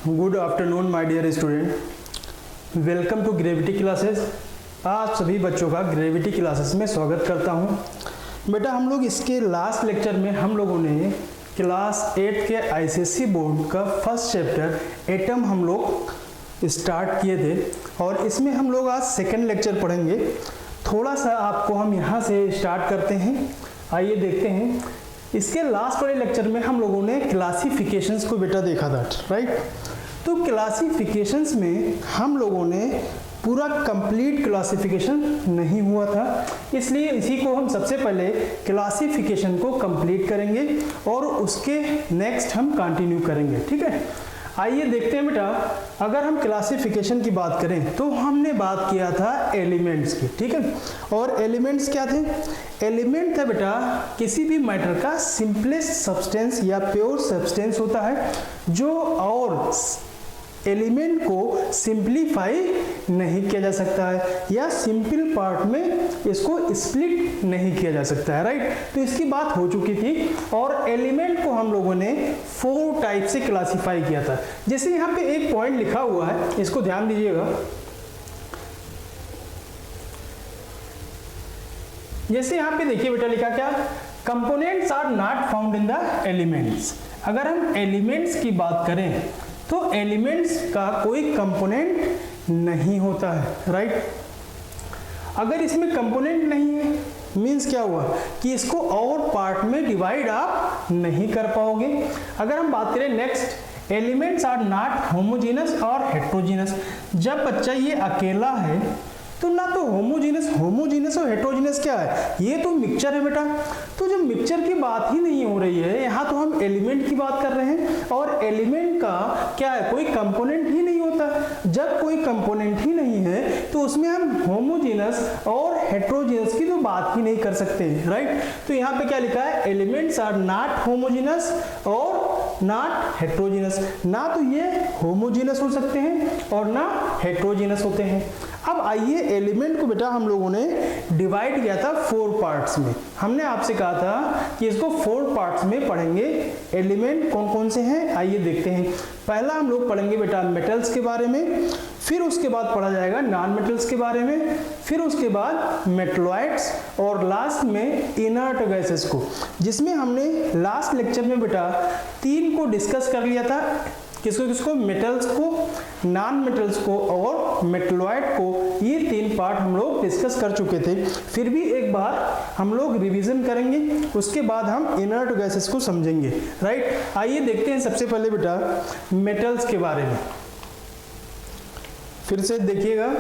Good afternoon my dear student, welcome to gravity classes. आप सभी बच्चों का ग्रेविटी क्लासेस में स्वागत करता हूं। बेटा हम लोग इसके लास्ट लेक्चर में हम लोगों ने क्लास 8 के आईसीएसई बोर्ड का फर्स्ट चैप्टर एटम हम लोग स्टार्ट किए थे और इसमें हम लोग आज सेकेंड लेक्चर पढ़ेंगे। थोड़ा सा आपको हम यहाँ से स्टार्ट करते हैं, आइए देखते हैं। इसके लास्ट वाले लेक्चर में हम लोगों ने क्लासिफिकेशंस को बेटा देखा था, राइट। तो क्लासिफिकेशंस में हम लोगों ने पूरा कंप्लीट क्लासिफिकेशन नहीं हुआ था, इसलिए इसी को हम सबसे पहले क्लासिफिकेशन को कंप्लीट करेंगे और उसके नेक्स्ट हम कंटिन्यू करेंगे, ठीक है। आइए देखते हैं बेटा, अगर हम क्लासिफिकेशन की बात करें तो हमने बात किया था एलिमेंट्स की, ठीक है। और एलिमेंट्स क्या थे? एलिमेंट था बेटा किसी भी मैटर का सिंपलेस्ट सब्सटेंस या प्योर सब्सटेंस होता है जो और एलिमेंट को सिंप्लीफाई नहीं किया जा सकता है या सिंपल पार्ट में इसको स्प्लिट नहीं किया जा सकता है, राइट। तो इसकी बात हो चुकी थी और एलिमेंट को हम लोगों ने 4 टाइप से क्लासिफाई किया था। जैसे यहाँ पे एक पॉइंट लिखा हुआ है, इसको ध्यान दीजिएगा। जैसे यहाँ पे देखिए बेटा लिखा क्या, components are not found in the elements. अगर हम एलिमेंट्स की बात करें तो एलिमेंट्स का कोई कंपोनेंट नहीं होता है, राइट। अगर इसमें कंपोनेंट नहीं है मींस क्या हुआ कि इसको और पार्ट में डिवाइड आप नहीं कर पाओगे। अगर हम बात करें next, elements are not homogeneous और हेट्रोजीनस। जब बच्चा ये अकेला है तो ना तो होमोजीनस और हेट्रोजीनस क्या है, ये तो मिक्सचर है बेटा। तो जब मिक्सचर की बात ही नहीं हो रही है, यहाँ तो हम एलिमेंट की बात कर रहे हैं और एलिमेंट का क्या है, कोई कंपोनेंट ही नहीं होता। जब कोई कंपोनेंट ही नहीं है तो उसमें हम होमोजीनस और हेट्रोजीनस की तो बात ही नहीं कर सकते, राइट। तो यहाँ पे क्या लिखा है, एलिमेंट्स आर नॉट होमोजीनस और नॉट हेट्रोजीनस। ना तो ये होमोजीनस हो सकते हैं और ना हेट्रोजीनस होते हैं। अब आइए एलिमेंट को बेटा हम लोगों ने डिवाइड किया था 4 पार्ट्स में। हमने आपसे कहा था कि इसको 4 पार्ट्स में पढ़ेंगे। एलिमेंट कौन कौन से हैं आइए देखते हैं। पहला हम लोग पढ़ेंगे बेटा मेटल्स के बारे में, फिर उसके बाद पढ़ा जाएगा नॉन मेटल्स के बारे में, फिर उसके बाद मेटलॉइड्स और लास्ट में इनर्ट गैसेस को, जिसमें हमने लास्ट लेक्चर में बेटा 3 को डिस्कस कर लिया था। किसको मेटल्स को, नॉन मेटल्स को और मेटलॉइड को। ये 3 पार्ट हम लोग डिस्कस कर चुके थे, फिर भी एक बार हम लोग रिवीजन करेंगे, उसके बाद हम इनर्ट गैसेस को समझेंगे, राइट। आइए देखते हैं सबसे पहले बेटा मेटल्स के बारे में। फिर से देखिएगा,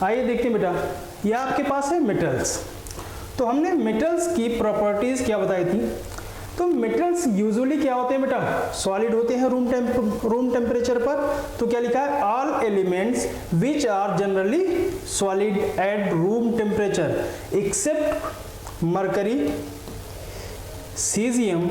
आइए देखते हैं बेटा, ये आपके पास है मेटल्स। तो हमने मेटल्स की प्रॉपर्टीज क्या बताई थी। तो मेटल्स यूजुअली क्या होते हैं बेटा, सॉलिड होते हैं रूम टेम्परेचर पर। तो क्या लिखा है, all elements which are generally solid at room temperature except mercury, caesium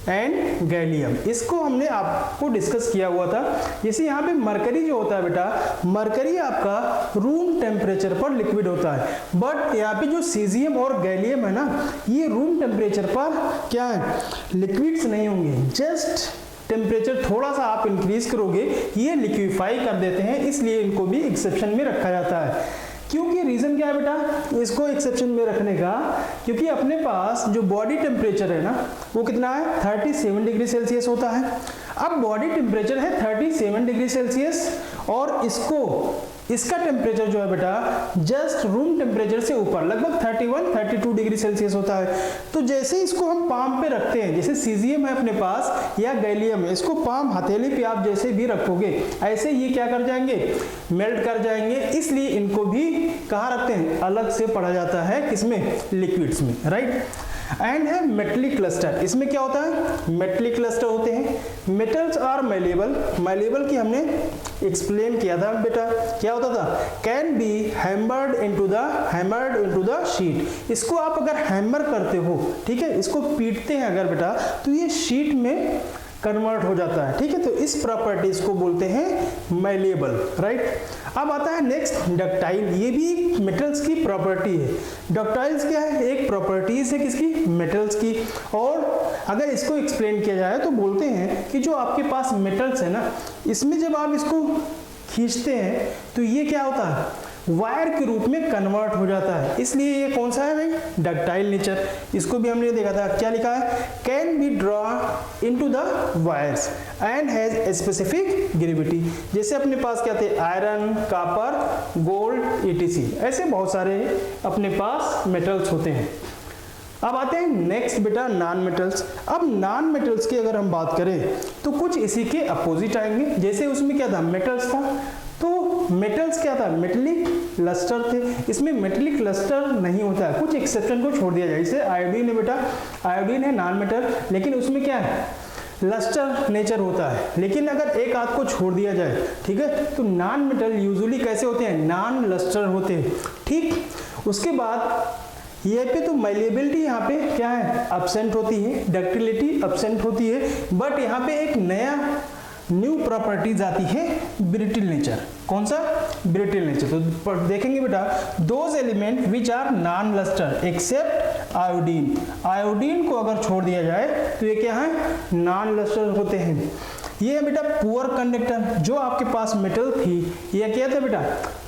and gallium. इसको हमने आपको डिस्कस किया हुआ था। जैसे यहाँ पे मरकरी जो होता है बेटा, मरकरी आपका रूम टेम्परेचर पर लिक्विड होता है, बट यहाँ पे जो सीजियम और गैलियम है ना, ये रूम टेम्परेचर पर क्या है, लिक्विड्स नहीं होंगे। जस्ट टेम्परेचर थोड़ा सा आप इंक्रीज करोगे ये लिक्विफाई कर देते हैं, इसलिए इनको भी एक्सेप्शन में रखा जाता है। क्योंकि रीजन क्या है बेटा इसको एक्सेप्शन में रखने का, क्योंकि अपने पास जो बॉडी टेम्परेचर है ना वो कितना है, 37 डिग्री सेल्सियस होता है। अब बॉडी टेम्परेचर है 37 डिग्री सेल्सियस और इसका टेम्परेचर जो है बेटा जस्ट रूम टेम्परेचर से ऊपर लगभग 31-32 डिग्री सेल्सियस होता है। तो जैसे इसको हम पाम पे रखते हैं, जैसे सीजियम है अपने पास या गैलियम है, इसको पाम हथेली पे आप जैसे भी रखोगे ऐसे ये क्या कर जाएंगे, मेल्ट कर जाएंगे। इसलिए इनको भी कहाँ रखते हैं, अलग से पढ़ा जाता है, किसमें, लिक्विड्स में, राइट। एंड है मेटलिक क्लस्टर। इसमें क्या होता है, मेटलिक क्लस्टर होते हैं। मेटल्स आर मैलेबल की हमने एक्सप्लेन किया था बेटा, क्या होता था, can be hammered into the sheet. इसको आप अगर हैमर करते हो, ठीक है, इसको पीटते हैं अगर बेटा, तो ये शीट में कन्वर्ट हो जाता है, ठीक है। तो इस प्रॉपर्टीज को बोलते हैं मैलिएबल, राइट। अब आता है नेक्स्ट डक्टाइल। ये भी मेटल्स की प्रॉपर्टी है। डक्टाइल्स क्या है? एक प्रॉपर्टीज है किसकी? मेटल्स की। और अगर इसको एक्सप्लेन किया जाए तो बोलते हैं कि जो आपके पास मेटल्स है ना, इसमें जब आप इसको खींचते हैं तो ये क्या होता है? वायर के रूप में कन्वर्ट हो जाता है। इसलिए ये कौन सा है भाई? Ductile nature. इसको भी हमने देखा था, क्या लिखा है? Can be draw into the wires and has specific gravity. जैसे अपने पास क्या थे? आयरन, कॉपर, गोल्ड, ईटीसी, ऐसे बहुत सारे अपने पास मेटल्स होते हैं। अब आते हैं नेक्स्ट बेटा नॉन मेटल्स। अब नॉन मेटल्स की अगर हम बात करें तो कुछ इसी के अपोजिट आएंगे। जैसे उसमें क्या था? मेटल्स था, तो मेटल्स क्या था? मेटेलिक लस्टर थे। इसमें मेटेलिक लस्टर नहीं होता है, कुछ एक्सेप्शन को छोड़ दिया जाए। जैसे आयोडीन है बेटा, आयोडीन है नॉन मेटल, लेकिन उसमें क्या है? लस्टर नेचर होता है। लेकिन अगर एक आध को छोड़ दिया जाए, ठीक है, तो नॉन मेटल यूजुअली कैसे होते हैं? नॉन लस्टर होते हैं, ठीक। उसके बाद ये पे तो मैलिएबिलिटी यहाँ पे क्या है? एब्सेंट होती है, डक्टिलिटी एब्सेंट होती है, बट यहाँ पे एक नया न्यू प्रॉपर्टीज आती है, ब्रिटिल नेचर। कौन सा? Brittle nature. तो देखेंगे बेटा, those element which are non lustre except iodine. Iodine को अगर छोड़ दिया जाए तो ये क्या है? नॉन लस्टर होते हैं। ये है बेटा पुअर कंडक्टर। जो आपके पास मेटल थी, ये क्या था बेटा?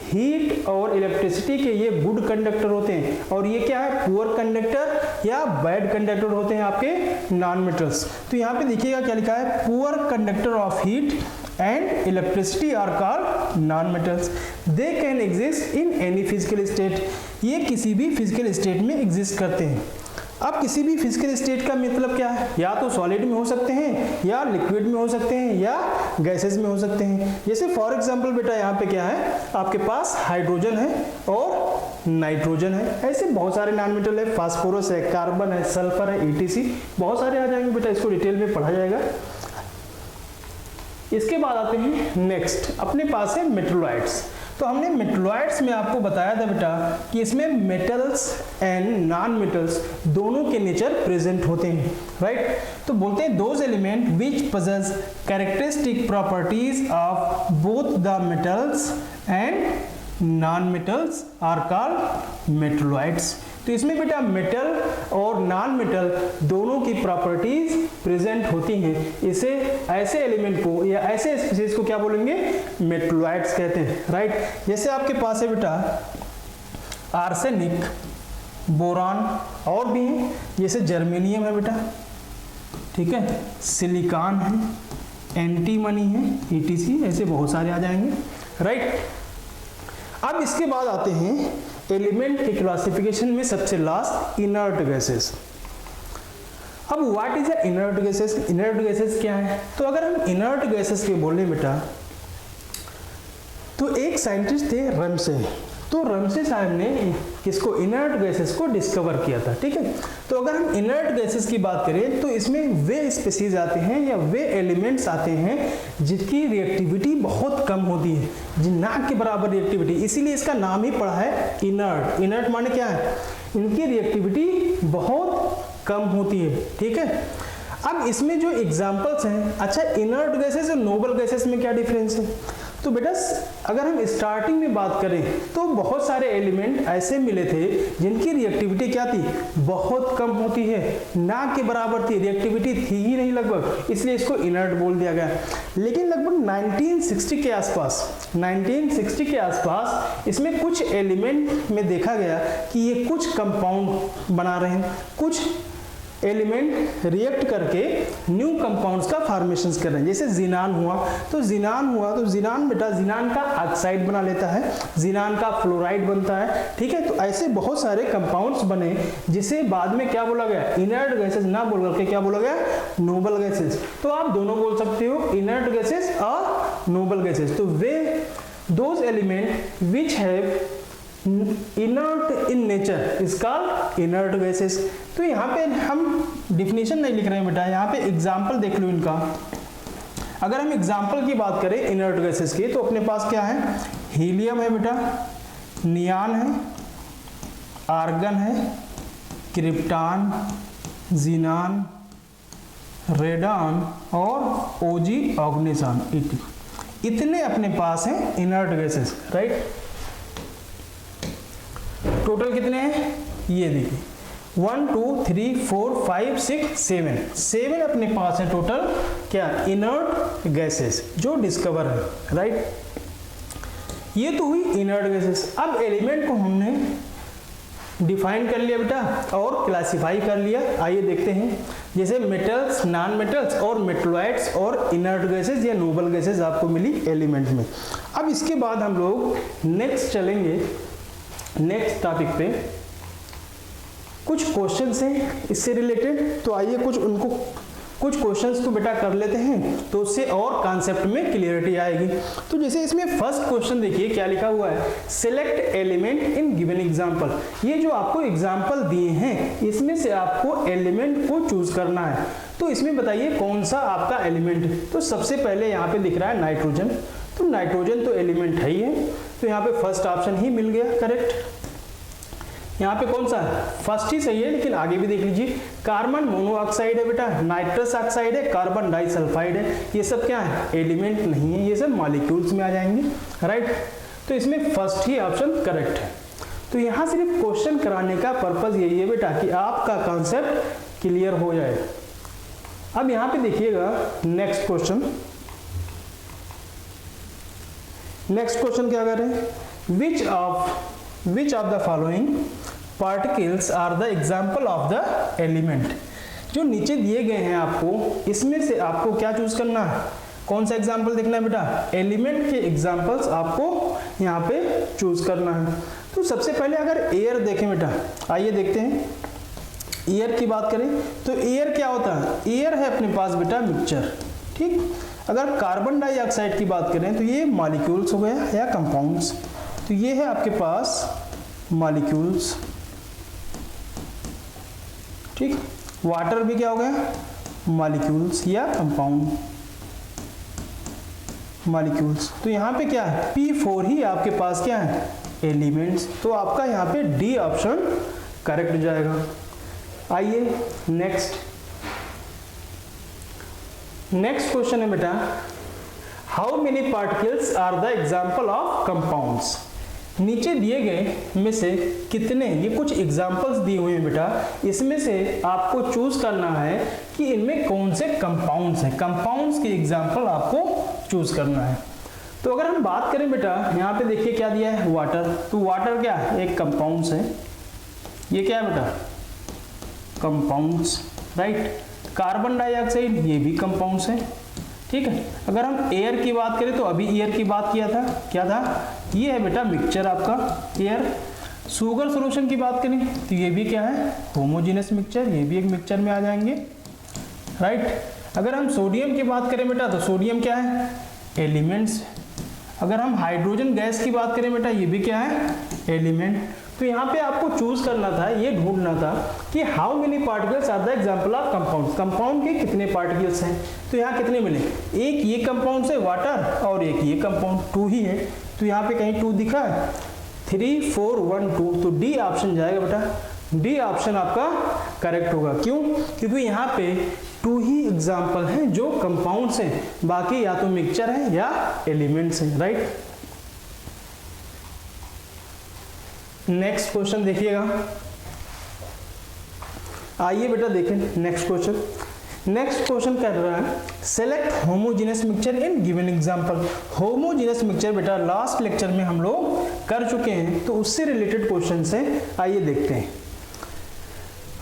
हीट और इलेक्ट्रिसिटी के ये गुड कंडक्टर होते हैं। और ये क्या है? पुअर कंडक्टर या बैड कंडक्टर होते हैं आपके नॉन मेटल्स। तो यहाँ पे देखिएगा क्या लिखा है? Poor conductor of heat and electricity are called non metals. They can exist in any physical state. ये किसी भी फिजिकल स्टेट में एग्जिस्ट करते हैं। अब किसी भी फिजिकल स्टेट का मतलब क्या है? या तो सॉलिड में हो सकते हैं, या लिक्विड में हो सकते हैं, या गैसेस में हो सकते हैं। जैसे फॉर एग्जांपल बेटा यहाँ पे क्या है? आपके पास हाइड्रोजन है और नाइट्रोजन है। ऐसे बहुत सारे नॉन मेटल है, फास्फोरस है, कार्बन है, सल्फर है, ईटीसी, बहुत सारे आ जाएंगे बेटा, इसको डिटेल में पढ़ा जाएगा। इसके बाद आते हैं नेक्स्ट, अपने पास है मेटलॉइड्स। तो हमने मेटलॉइड्स में आपको बताया था बेटा कि इसमें मेटल्स एंड नॉन मेटल्स दोनों के नेचर प्रेजेंट होते हैं, राइट। तो बोलते हैं those element which possess characteristic properties of both the metals and non metals are called metalloids. तो इसमें बेटा मेटल और नॉन मेटल दोनों की प्रॉपर्टीज प्रेजेंट होती हैं। इसे ऐसे एलिमेंट को या ऐसे स्पीशीज को क्या बोलेंगे? मेटलॉइड्स कहते हैं, राइट। जैसे आपके पास है बेटा आर्सेनिक, बोरान, और भी हैं, जैसे जर्मेनियम है बेटा, ठीक है, सिलिकॉन है, एंटीमनी है, ईटीसी, ऐसे बहुत सारे आ जाएंगे, राइट। अब इसके बाद आते हैं एलिमेंट के क्लासिफिकेशन में सबसे लास्ट इनर्ट गैसेस। अब what is a inert gases? Inert gases क्या है? तो अगर हम इनर्ट गैसेस के बोले बेटा, तो एक साइंटिस्ट थे रमसे। तो रमसे साहब ने किसको? इनर्ट गैसेस को डिस्कवर किया था, ठीक है। तो अगर हम इनर्ट गैसेस की बात करें तो इसमें वे स्पीशीज आते हैं या वे एलिमेंट्स आते हैं जिनकी रिएक्टिविटी बहुत कम होती है, ना के बराबर रिएक्टिविटी, इसीलिए इसका नाम ही पड़ा है इनर्ट। इनर्ट माने क्या है? इनकी रिएक्टिविटी बहुत कम होती है, ठीक है। अब इसमें जो एग्जांपल्स हैं, अच्छा इनर्ट गैसेस और नोबल गैसेस में क्या डिफरेंस है? तो बेटा अगर हम स्टार्टिंग में बात करें तो बहुत सारे एलिमेंट ऐसे मिले थे जिनकी रिएक्टिविटी क्या थी? बहुत कम होती है, ना के बराबर थी, रिएक्टिविटी थी ही नहीं लगभग, इसलिए इसको इनर्ट बोल दिया गया। लेकिन लगभग 1960 के आसपास इसमें कुछ एलिमेंट में देखा गया कि ये कुछ कंपाउंड बना रहे हैं, कुछ एलिमेंट रिएक्ट करके न्यू कंपाउंड्स का फॉर्मेशन कर रहे हैं। जैसे जिनान हुआ तो जिनान बेटा जिनान का ऑक्साइड बना लेता है, जिनान का फ्लोराइड बनता है, ठीक है। तो ऐसे बहुत सारे कंपाउंड्स बने जिसे बाद में क्या बोला गया? इनर्ट गैसेस ना बोल करके क्या बोला गया? Noble gases. तो आप दोनों बोल सकते हो, इनर्ट गैसेस और नोबल गैसेस। तो वे those element which have inert in nature is called inert gases. तो यहाँ पे हम डिफिनेशन नहीं लिख रहे हैं बेटा, यहाँ पे एग्जाम्पल देख लो इनका। अगर हम एग्जाम्पल की बात करें इनर्ट गैसेस की तो अपने पास क्या है? हीलियम है बेटा, नियान है, आर्गन है, क्रिप्टॉन, जीनान, रेडॉन और ओजी ऑर्गेनिजम इतने अपने पास हैं इनर्ट गैसेस, राइट। टोटल कितने हैं ये देखिए 1 2 3 4 5 6 7 अपने पास है टोटल क्या इनर्ट गैसेस जो डिस्कवर है, राइट। ये तो हुई इनर्ट गैसेस। अब एलिमेंट को हमने डिफाइन कर लिया बेटा और क्लासिफाई कर लिया। आइए देखते हैं, जैसे मेटल्स, नॉन मेटल्स और मेटलॉइड्स और इनर्ट गैसेस या नोबल गैसेस आपको मिली एलिमेंट में। अब इसके बाद हम लोग नेक्स्ट चलेंगे, नेक्स्ट टॉपिक पे कुछ क्वेश्चंस हैं इससे रिलेटेड। तो आइए कुछ क्वेश्चंस तो बेटा कर लेते हैं, तो उससे और कॉन्सेप्ट में क्लियरिटी आएगी। तो जैसे इसमें फर्स्ट क्वेश्चन देखिए क्या लिखा हुआ है, select element in given example. ये जो आपको एग्जांपल दिए हैं इसमें से आपको एलिमेंट को चूज करना है। तो इसमें बताइए कौन सा आपका एलिमेंट है। तो सबसे पहले यहाँ पे दिख रहा है नाइट्रोजन, तो नाइट्रोजन तो एलिमेंट है ही है, तो यहाँ पे फर्स्ट ऑप्शन ही मिल गया करेक्ट। यहाँ पे कौन सा है, फर्स्ट ही सही है, लेकिन आगे भी देख लीजिए, कार्बन मोनोऑक्साइड है बेटा, नाइट्रस ऑक्साइड है, कार्बन डाइसल्फाइड है, ये सब क्या है एलिमेंट नहीं है, ये सब मॉलिक्यूल्स में आ जाएंगे, राइट। तो इसमें फर्स्ट ही ऑप्शन करेक्ट है। तो यहाँ सिर्फ क्वेश्चन कराने का पर्पज यही है बेटा कि आपका कॉन्सेप्ट क्लियर हो जाए। अब यहाँ पे देखिएगा नेक्स्ट क्वेश्चन, नेक्स्ट क्वेश्चन क्या कर रहे हैं, which of the following particles are the example of the element. जो नीचे दिए गए हैं आपको, इसमें से आपको क्या चूज करना है, कौन सा एग्जाम्पल देखना है बेटा, एलिमेंट के एग्जाम्पल्स आपको यहाँ पे चूज करना है। तो सबसे पहले अगर एयर देखें बेटा, आइए देखते हैं, एयर की बात करें तो एयर क्या होता है, एयर है अपने पास बेटा मिक्सचर, ठीक। अगर कार्बन डाइऑक्साइड की बात करें तो ये मॉलिक्यूल्स हो गया या कंपाउंड्स, तो ये है आपके पास मॉलिक्यूल्स, ठीक। वाटर भी क्या हो गया मॉलिक्यूल्स या कंपाउंड मॉलिक्यूल्स। तो यहाँ पे क्या है P4 ही आपके पास क्या है एलिमेंट्स, तो आपका यहाँ पे डी ऑप्शन करेक्ट हो जाएगा। आइए नेक्स्ट क्वेश्चन है बेटा, how many particles are the example of compounds. नीचे दिए गए में से कितने, ये कुछ एग्जाम्पल्स दिए हुए हैं बेटा, इसमें से आपको चूज करना है कि इनमें कौन से कंपाउंड्स हैं, कंपाउंड्स की एग्जाम्पल आपको चूज करना है। तो अगर हम बात करें बेटा, यहाँ पे देखिए क्या दिया है वाटर, तो वाटर क्या है एक कंपाउंड्स है, ये क्या है बेटा कंपाउंड्स, राइट। कार्बन डाइऑक्साइड ये भी कंपाउंड्स है, ठीक है। अगर हम एयर की बात करें तो अभी एयर की बात किया था, क्या था, ये है बेटा मिक्सचर आपका एयर। शुगर सॉल्यूशन की बात करें तो ये भी क्या है होमोजेनस मिक्सचर, ये भी एक मिक्सचर में आ जाएंगे, राइट। अगर हम सोडियम की बात करें बेटा तो सोडियम क्या है एलिमेंट्स। अगर हम हाइड्रोजन गैस की बात करें बेटा ये भी क्या है एलिमेंट। तो यहाँ पे आपको चूज करना था, ये ढूंढना था कि how many particles are the example of compound, compound के कितने पार्टिकल्स हैं। तो यहाँ कितने मिले, एक ये कंपाउंड से वाटर और एक ये कंपाउंड 2 ही है, तो यहाँ पे कहीं 2 दिखा है, 3 4 1 2, तो डी ऑप्शन जाएगा बेटा, डी ऑप्शन आपका करेक्ट होगा। क्यों, क्योंकि यहाँ पे 2 ही एग्जाम्पल हैं जो कंपाउंड्स हैं, बाकी या तो मिक्सचर है या एलिमेंट्स हैं, राइट। नेक्स्ट क्वेश्चन देखिएगा, आइए बेटा देखें नेक्स्ट क्वेश्चन। नेक्स्ट क्वेश्चन कर रहा है select homogeneous mixture in given example. Homogeneous mixture बेटा लास्ट लेक्चर में हम लोग कर चुके हैं, तो उससे रिलेटेड क्वेश्चन है, आइए देखते हैं।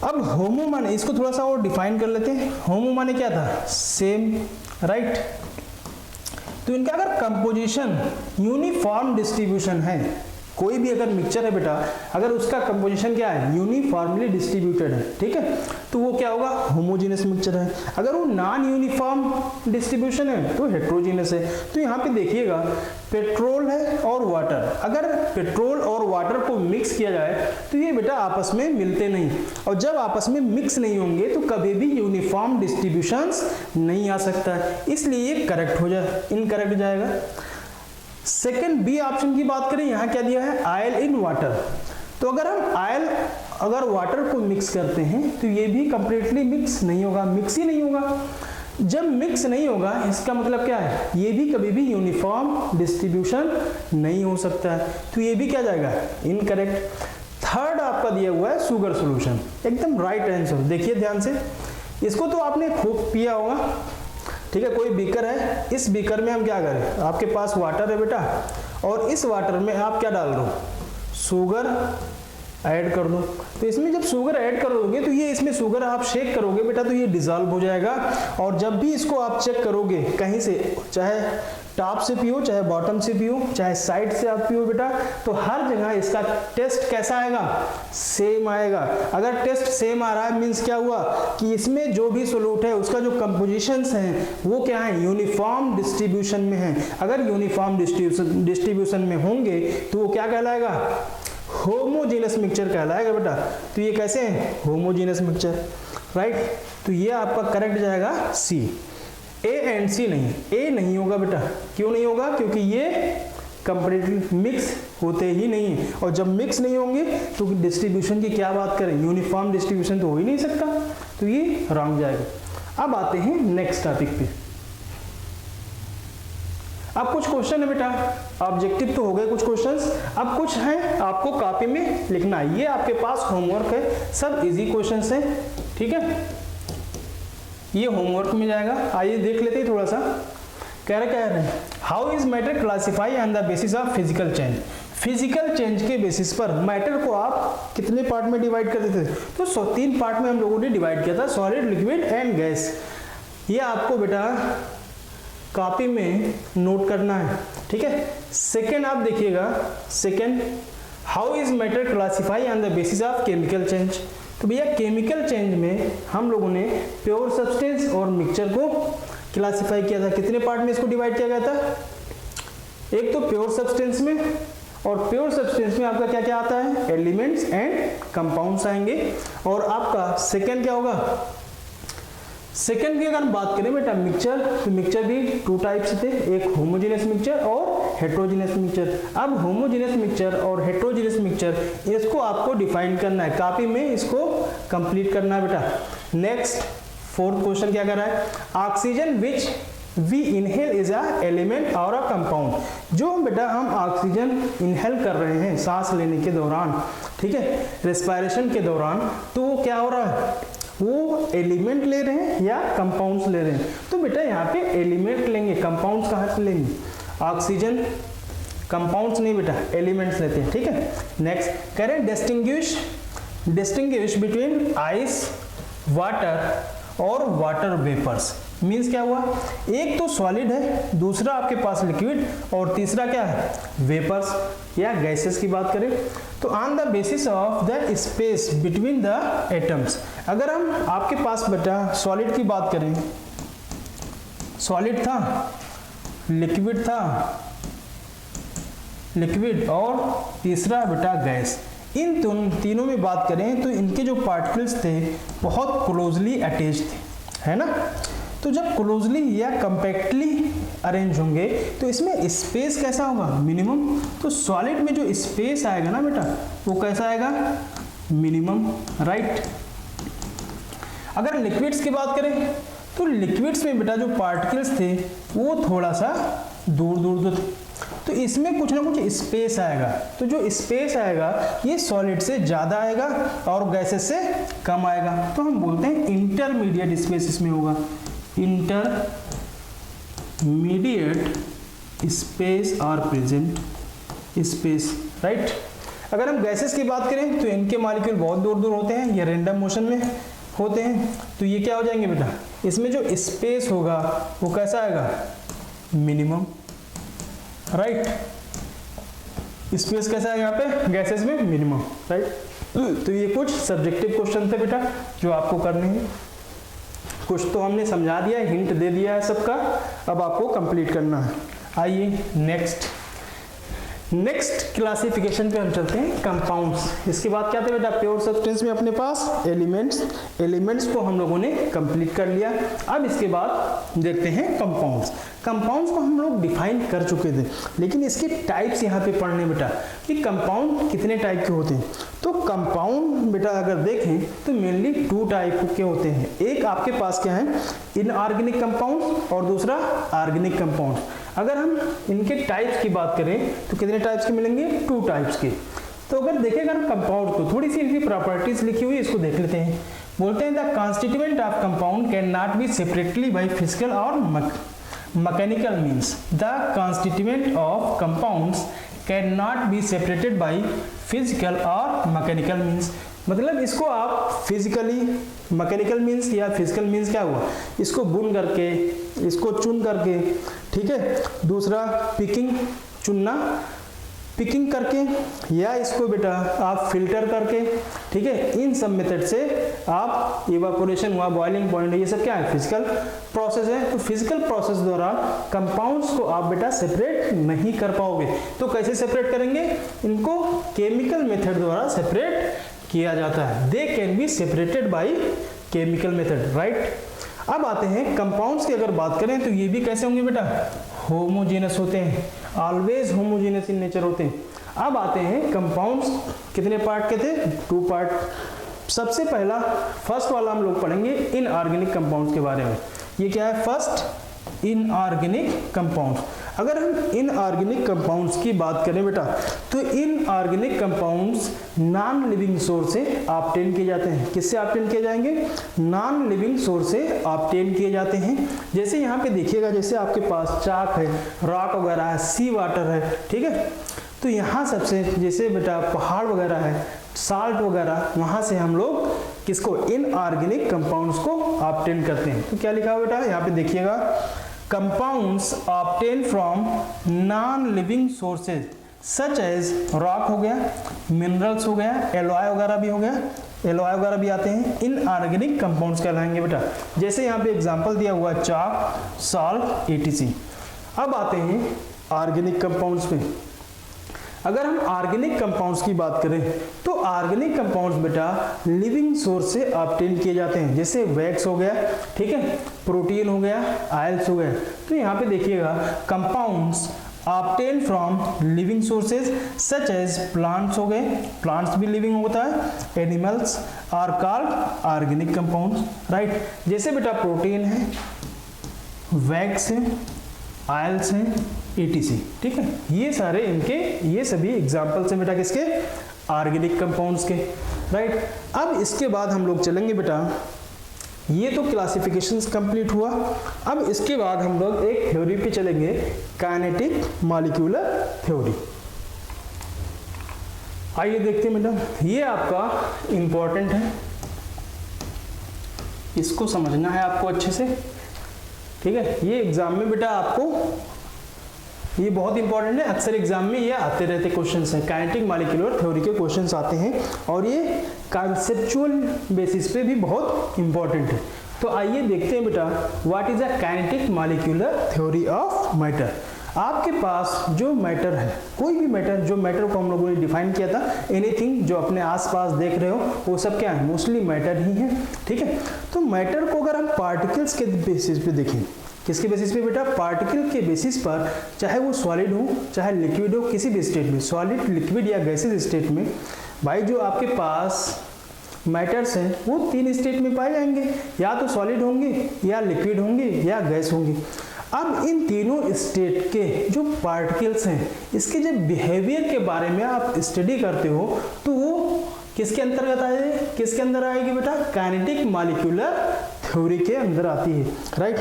अब होमो माने, इसको थोड़ा सा और डिफाइन कर लेते हैं। होमो माने क्या था सेम, राइट। तो इनका अगर कंपोजिशन यूनिफॉर्म डिस्ट्रीब्यूशन है, कोई भी अगर मिक्सचर है बेटा, अगर उसका कंपोजिशन क्या है यूनिफॉर्मली डिस्ट्रीब्यूटेड है, ठीक है, तो वो क्या होगा होमोजेनस मिक्सचर है। अगर वो नॉन यूनिफॉर्म डिस्ट्रीब्यूशन है तो हेट्रोजेनस है। तो यहाँ पे देखिएगा पेट्रोल है और वाटर, अगर पेट्रोल और वाटर को मिक्स किया जाए तो ये बेटा आपस में मिलते नहीं, और जब आपस में मिक्स नहीं होंगे तो कभी भी यूनिफॉर्म डिस्ट्रीब्यूशंस नहीं आ सकता, इसलिए ये करेक्ट हो जाए, इनकरेक्ट हो जाएगा। सेकेंड बी ऑप्शन की बात करें, यहाँ क्या दिया है ऑयल इन वाटर। तो अगर हम अगर वाटर को मिक्स करते हैं तो ये भी कंप्लीटली मिक्स नहीं होगा, मिक्स ही नहीं होगा। जब मिक्स नहीं होगा इसका मतलब क्या है, ये भी कभी भी यूनिफॉर्म डिस्ट्रीब्यूशन नहीं हो सकता है, तो ये भी क्या जाएगा, इनकरेक्ट। थर्ड आपका दिया हुआ है शुगर सॉल्यूशन, एकदम राइट आंसर। देखिए ध्यान से, इसको तो आपने खूब पिया होगा, ठीक है। कोई बीकर है, इस बीकर में हम क्या करें, आपके पास वाटर है बेटा, और इस वाटर में आप क्या डाल दो, शुगर ऐड कर दो। तो इसमें जब शुगर ऐड करोगे तो ये इसमें शुगर आप शेक करोगे बेटा तो ये डिजॉल्व हो जाएगा, और जब भी इसको आप चेक करोगे कहीं से, चाहे टॉप से पियो, चाहे बॉटम से पियो, चाहे साइड से आप पियो बेटा, तो हर जगह इसका टेस्ट कैसा आएगा, सेम आएगा। अगर टेस्ट सेम आ रहा है मीन्स क्या हुआ कि इसमें जो भी सोल्यूट है उसका जो कंपोजिशंस हैं वो क्या है, यूनिफॉर्म डिस्ट्रीब्यूशन में है। अगर यूनिफॉर्म डिस्ट्रीब्यूशन में होंगे तो वो क्या कहलाएगा, होमोजेनस मिक्सचर कहलाएगा बेटा। तो ये कैसे है, होमोजेनस मिक्सचर, राइट। तो ये आपका करेक्ट जाएगा सी, ए एंड सी नहीं, ए नहीं होगा बेटा। क्यों नहीं होगा, क्योंकि ये कंप्लीटली मिक्स होते ही नहीं है, और जब मिक्स नहीं होंगे तो डिस्ट्रीब्यूशन की क्या बात करें, यूनिफॉर्म डिस्ट्रीब्यूशन तो हो ही नहीं सकता, तो ये रॉन्ग जाएगा। अब आते हैं नेक्स्ट टॉपिक पे। अब कुछ क्वेश्चन है बेटा, ऑब्जेक्टिव तो हो गए कुछ क्वेश्चंस, अब कुछ है आपको कॉपी में लिखना है। ये आपके पास होमवर्क है, सब इजी क्वेश्चंस हैं, ठीक है, ये होमवर्क में जाएगा। आइए देख लेते हैं थोड़ा सा। कह रहे हैं how is matter classify on the basis of physical change. Physical change के बेसिस पर मैटर को आप कितने पार्ट में डिवाइड कर देते थे, तो 3 पार्ट में हम लोगों ने डिवाइड किया था, सॉलिड, लिक्विड एंड गैस। ये आपको बेटा कॉपी में नोट करना है, ठीक है। सेकेंड आप देखिएगा, second how is matter classify on the basis of chemical change. तो भैया केमिकल चेंज में हम लोगों ने प्योर सब्सटेंस और मिक्सचर को क्लासिफाई किया था। कितने पार्ट में इसको डिवाइड किया गया था, एक तो प्योर सब्सटेंस में, और प्योर सब्सटेंस में आपका क्या क्या आता है, एलिमेंट्स एंड कंपाउंड्स आएंगे। और आपका सेकेंड क्या होगा, सेकेंड की अगर हम बात करें बेटा मिक्सचर, तो मिक्सचर भी 2 टाइप्स थे, एक होमोजेनियस मिक्सचर और हेट्रोजेनियस मिक्सचर। अब होमोजेनियस मिक्सचर और हेट्रोजेनियस मिक्सचर इसको आपको डिफाइन करना है, कॉपी में इसको कंप्लीट करना है बेटा। नेक्स्ट 4th क्वेश्चन क्या कर रहा है, oxygen which we inhale is a element और अ कंपाउंड। जो बेटा हम ऑक्सीजन इनहेल कर रहे हैं सांस लेने के दौरान, ठीक है, रेस्पिरेशन के दौरान, तो वो क्या हो रहा है, वो एलिमेंट ले रहे हैं या कंपाउंड्स ले रहे हैं। तो बेटा यहाँ पे एलिमेंट लेंगे, कंपाउंड्स कहाँ से लेंगे, ऑक्सीजन कंपाउंड्स नहीं बेटा, एलिमेंट्स लेते हैं, ठीक है। नेक्स्ट कह रहे हैं डिस्टिंग्विश बिटवीन आइस, वाटर और वाटर वेपर्स। मीन्स क्या हुआ, एक तो सॉलिड है, दूसरा आपके पास लिक्विड, और तीसरा क्या है, वेपर्स या गैसेस की बात करें तो on the basis of the space between the atoms. अगर हम आपके पास बेटा सॉलिड की बात करें, सॉलिड था, लिक्विड था, लिक्विड और तीसरा बेटा गैस, इन तीनों में बात करें तो इनके जो पार्टिकल्स थे बहुत क्लोजली अटैच थे, है ना। तो जब क्लोजली या कंपैक्टली अरेंज होंगे तो इसमें स्पेस कैसा होगा, मिनिमम। तो सॉलिड में जो स्पेस आएगा ना बेटा वो कैसा आएगा, मिनिमम, राइट। अगर लिक्विड्स की बात करें तो लिक्विड्स में बेटा जो पार्टिकल्स थे वो थोड़ा सा दूर दूर थे, तो इसमें कुछ ना कुछ स्पेस आएगा। तो जो स्पेस आएगा ये सॉलिड से ज़्यादा आएगा और गैसेस से कम आएगा, तो हम बोलते हैं इंटरमीडिएट स्पेस इसमें होगा, इंटरमीडिएट स्पेस और प्रेजेंट स्पेस, राइट। अगर हम गैसेस की बात करें तो इनके मॉलिक्यूल बहुत दूर दूर होते हैं, ये रैंडम मोशन में होते हैं, तो ये क्या हो जाएंगे बेटा, इसमें जो स्पेस होगा वो कैसा आएगा, मिनिमम, राइट। स्पेस कैसा है यहाँ पे गैसेस में, मिनिमम, राइट। तो ये कुछ सब्जेक्टिव क्वेश्चन थे बेटा जो आपको करने हैं। कुछ तो हमने समझा दिया, हिंट दे दिया है सबका, अब आपको कंप्लीट करना है। आइए नेक्स्ट नेक्स्ट क्लासिफिकेशन पे हम चलते हैं, कंपाउंड्स। इसके बाद क्या थे बेटा, प्योर सब्सटेंस में अपने पास एलिमेंट्स को हम लोगों ने कंप्लीट कर लिया। अब इसके बाद देखते हैं कंपाउंड्स। कंपाउंड्स को हम लोग डिफाइन कर चुके थे, लेकिन इसके टाइप्स यहाँ पे पढ़ने बेटा कि कंपाउंड कितने टाइप के होते हैं। तो कंपाउंड बेटा अगर देखें तो मेनली 2 टाइप के होते हैं। एक आपके पास क्या है, इनऑर्गेनिक कंपाउंड और दूसरा ऑर्गेनिक कंपाउंड। अगर हम इनके टाइप्स की बात करें तो कितने टाइप्स के मिलेंगे, 2 टाइप्स के। तो अगर देखेगा कंपाउंड को, थोड़ी सी इनकी प्रॉपर्टीज लिखी हुई, इसको देख लेते हैं। बोलते हैं the constituent of compound can not be separately by physical और mechanical means. The constituent of compounds can not be separated by physical और मैकेनिकल मीन्स। मतलब इसको आप फिजिकली, मैकेनिकल मीन्स या फिजिकल मीन्स क्या हुआ, इसको बुन करके, इसको चुन करके, ठीक है। दूसरा पिकिंग, चुनना, पिकिंग करके, या इसको बेटा आप फिल्टर करके, ठीक है। इन सब मेथड से आप इवापोरेशन हुआ, बॉइलिंग पॉइंट, ये सब क्या है, फिजिकल प्रोसेस है। तो फिजिकल प्रोसेस द्वारा कंपाउंड्स को आप बेटा सेपरेट नहीं कर पाओगे। तो कैसे सेपरेट करेंगे, इनको केमिकल मेथड द्वारा सेपरेट किया जाता है। They can be separated by chemical method, right. अब आते हैं कंपाउंड्स की अगर बात करें तो ये भी कैसे होंगे बेटा, होमोजेनस होते हैं, ऑलवेज होमोजेनस इन नेचर होते हैं। अब आते हैं कंपाउंड्स कितने पार्ट के थे, 2 पार्ट। सबसे पहला फर्स्ट वाला हम लोग पढ़ेंगे इनऑर्गेनिक कंपाउंड्स के बारे में। ये क्या है, फर्स्ट इनऑर्गेनिक कंपाउंड्स। अगर हम इनऑर्गेनिक कंपाउंड्स की बात करें बेटा तो inorganic compounds non living source से ऑब्टेन किए जाते हैं। किससे ऑब्टेन किए जाएंगे, नॉन लिविंग सोर्स से ऑब्टेन किए जाते हैं। जैसे यहाँ पे देखिएगा, जैसे आपके पास चाक है, रॉक वगैरह है, सी वाटर है, ठीक है। तो यहाँ सबसे जैसे बेटा पहाड़ वगैरह है, साल्ट वगैरह, वहाँ से हम लोग किसको, इनऑर्गेनिक कंपाउंड्स को ऑब्टेन करते हैं। तो क्या लिखा हुआ बेटा, यहाँ पे देखिएगा, compounds obtain from non living sources such as rock हो गया, मिनरल्स हो गया, एलॉय वगैरह भी हो गया, एलॉय वगैरह भी आते हैं, इनऑर्गेनिक कंपाउंड्स कहलाएंगे बेटा। जैसे यहाँ पे एग्जांपल दिया हुआ है, चाक, सॉल्ट, एटीसी। अब आते हैं ऑर्गेनिक कंपाउंड्स पे। अगर हम ऑर्गेनिक कंपाउंड्स की बात करें तो ऑर्गेनिक कंपाउंड्स बेटा लिविंग सोर्स से ऑब्टेन किए जाते हैं। जैसे वैक्स हो गया, ठीक है, प्रोटीन हो गया, आयल्स हो गया। तो यहाँ पे देखिएगा, compounds obtain from living sources such as plants हो गए, प्लांट्स भी लिविंग होता है, animals are called organic compounds, right. जैसे बेटा प्रोटीन है, वैक्स है, आयल्स हैं, एटीसी, ठीक है। ये सारे इनके, ये सभी एग्जाम्पल्स हैं बेटा किसके, ऑर्गेनिक कंपाउंड्स के, राइट। अब इसके बाद हम लोग चलेंगे बेटा, ये तो क्लासिफिकेशंस कंप्लीट हुआ। अब इसके बाद हम लोग एक थ्योरी पे चलेंगे, काइनेटिक मॉलिक्यूलर थ्योरी। आइए देखते हैं बेटा, ये आपका इंपॉर्टेंट है, इसको समझना है आपको अच्छे से, ठीक है। ये एग्जाम में बेटा आपको, ये बहुत इंपॉर्टेंट है, अक्सर एग्जाम में ये आते रहते क्वेश्चंस हैं। काइनेटिक मॉलिक्यूलर थ्योरी के क्वेश्चंस आते हैं और ये कॉन्सेप्चुअल बेसिस पे भी बहुत इंपॉर्टेंट है। तो आइए देखते हैं बेटा, what is a kinetic molecular theory of matter. आपके पास जो मैटर है, कोई भी मैटर, जो मैटर को हम लोगों ने डिफाइन किया था, एनीथिंग जो अपने आसपास देख रहे हो वो सब क्या है, मोस्टली मैटर ही है, ठीक है। तो मैटर को अगर हम पार्टिकल्स के बेसिस पे देखें, किसके बेसिस पे बेटा, पार्टिकल के बेसिस पर, चाहे वो सॉलिड हो चाहे लिक्विड हो, किसी भी स्टेट में, सॉलिड, लिक्विड या गैसेज स्टेट में, भाई जो आपके पास मैटर्स हैं वो 3 स्टेट में पाए जाएंगे, या तो सॉलिड होंगे, या लिक्विड होंगे, या गैस होंगे। अब इन तीनों स्टेट के जो पार्टिकल्स हैं, इसके जब बिहेवियर के बारे में आप स्टडी करते हो तो वो किसके अंतर्गत आएगी, किसके अंदर आएगी बेटा, काइनेटिक मॉलिक्यूलर थ्योरी के अंदर आती है, राइट।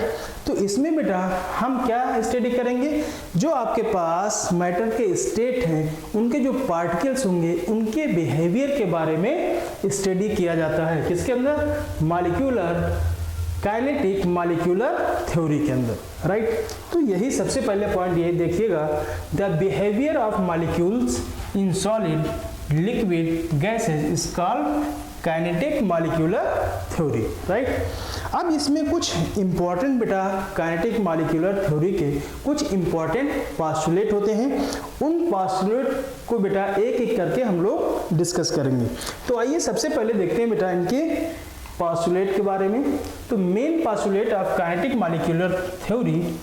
तो इसमें बेटा हम क्या स्टडी करेंगे, जो आपके पास मैटर के स्टेट हैं, उनके जो पार्टिकल्स होंगे, उनके बिहेवियर के बारे में स्टडी किया जाता है, किसके अंदर, मॉलिक्यूलर, काइनेटिक मॉलिक्यूलर थ्योरी के अंदर, राइट। तो यही सबसे पहले पॉइंट ये देखिएगा, the behaviour of molecules in solid liquid gases is called kinetic molecular theory, right. अब इसमें कुछ इंपॉर्टेंट बेटा काइनेटिक मॉलिक्यूलर थ्योरी के कुछ इंपॉर्टेंट पास्टुलेट होते हैं, उन पास्टुलेट को बेटा एक एक करके हम लोग डिस्कस करेंगे। तो आइए सबसे पहले देखते हैं बेटा इनके पास्टुलेट के बारे में। तो main postulate of kinetic molecular theory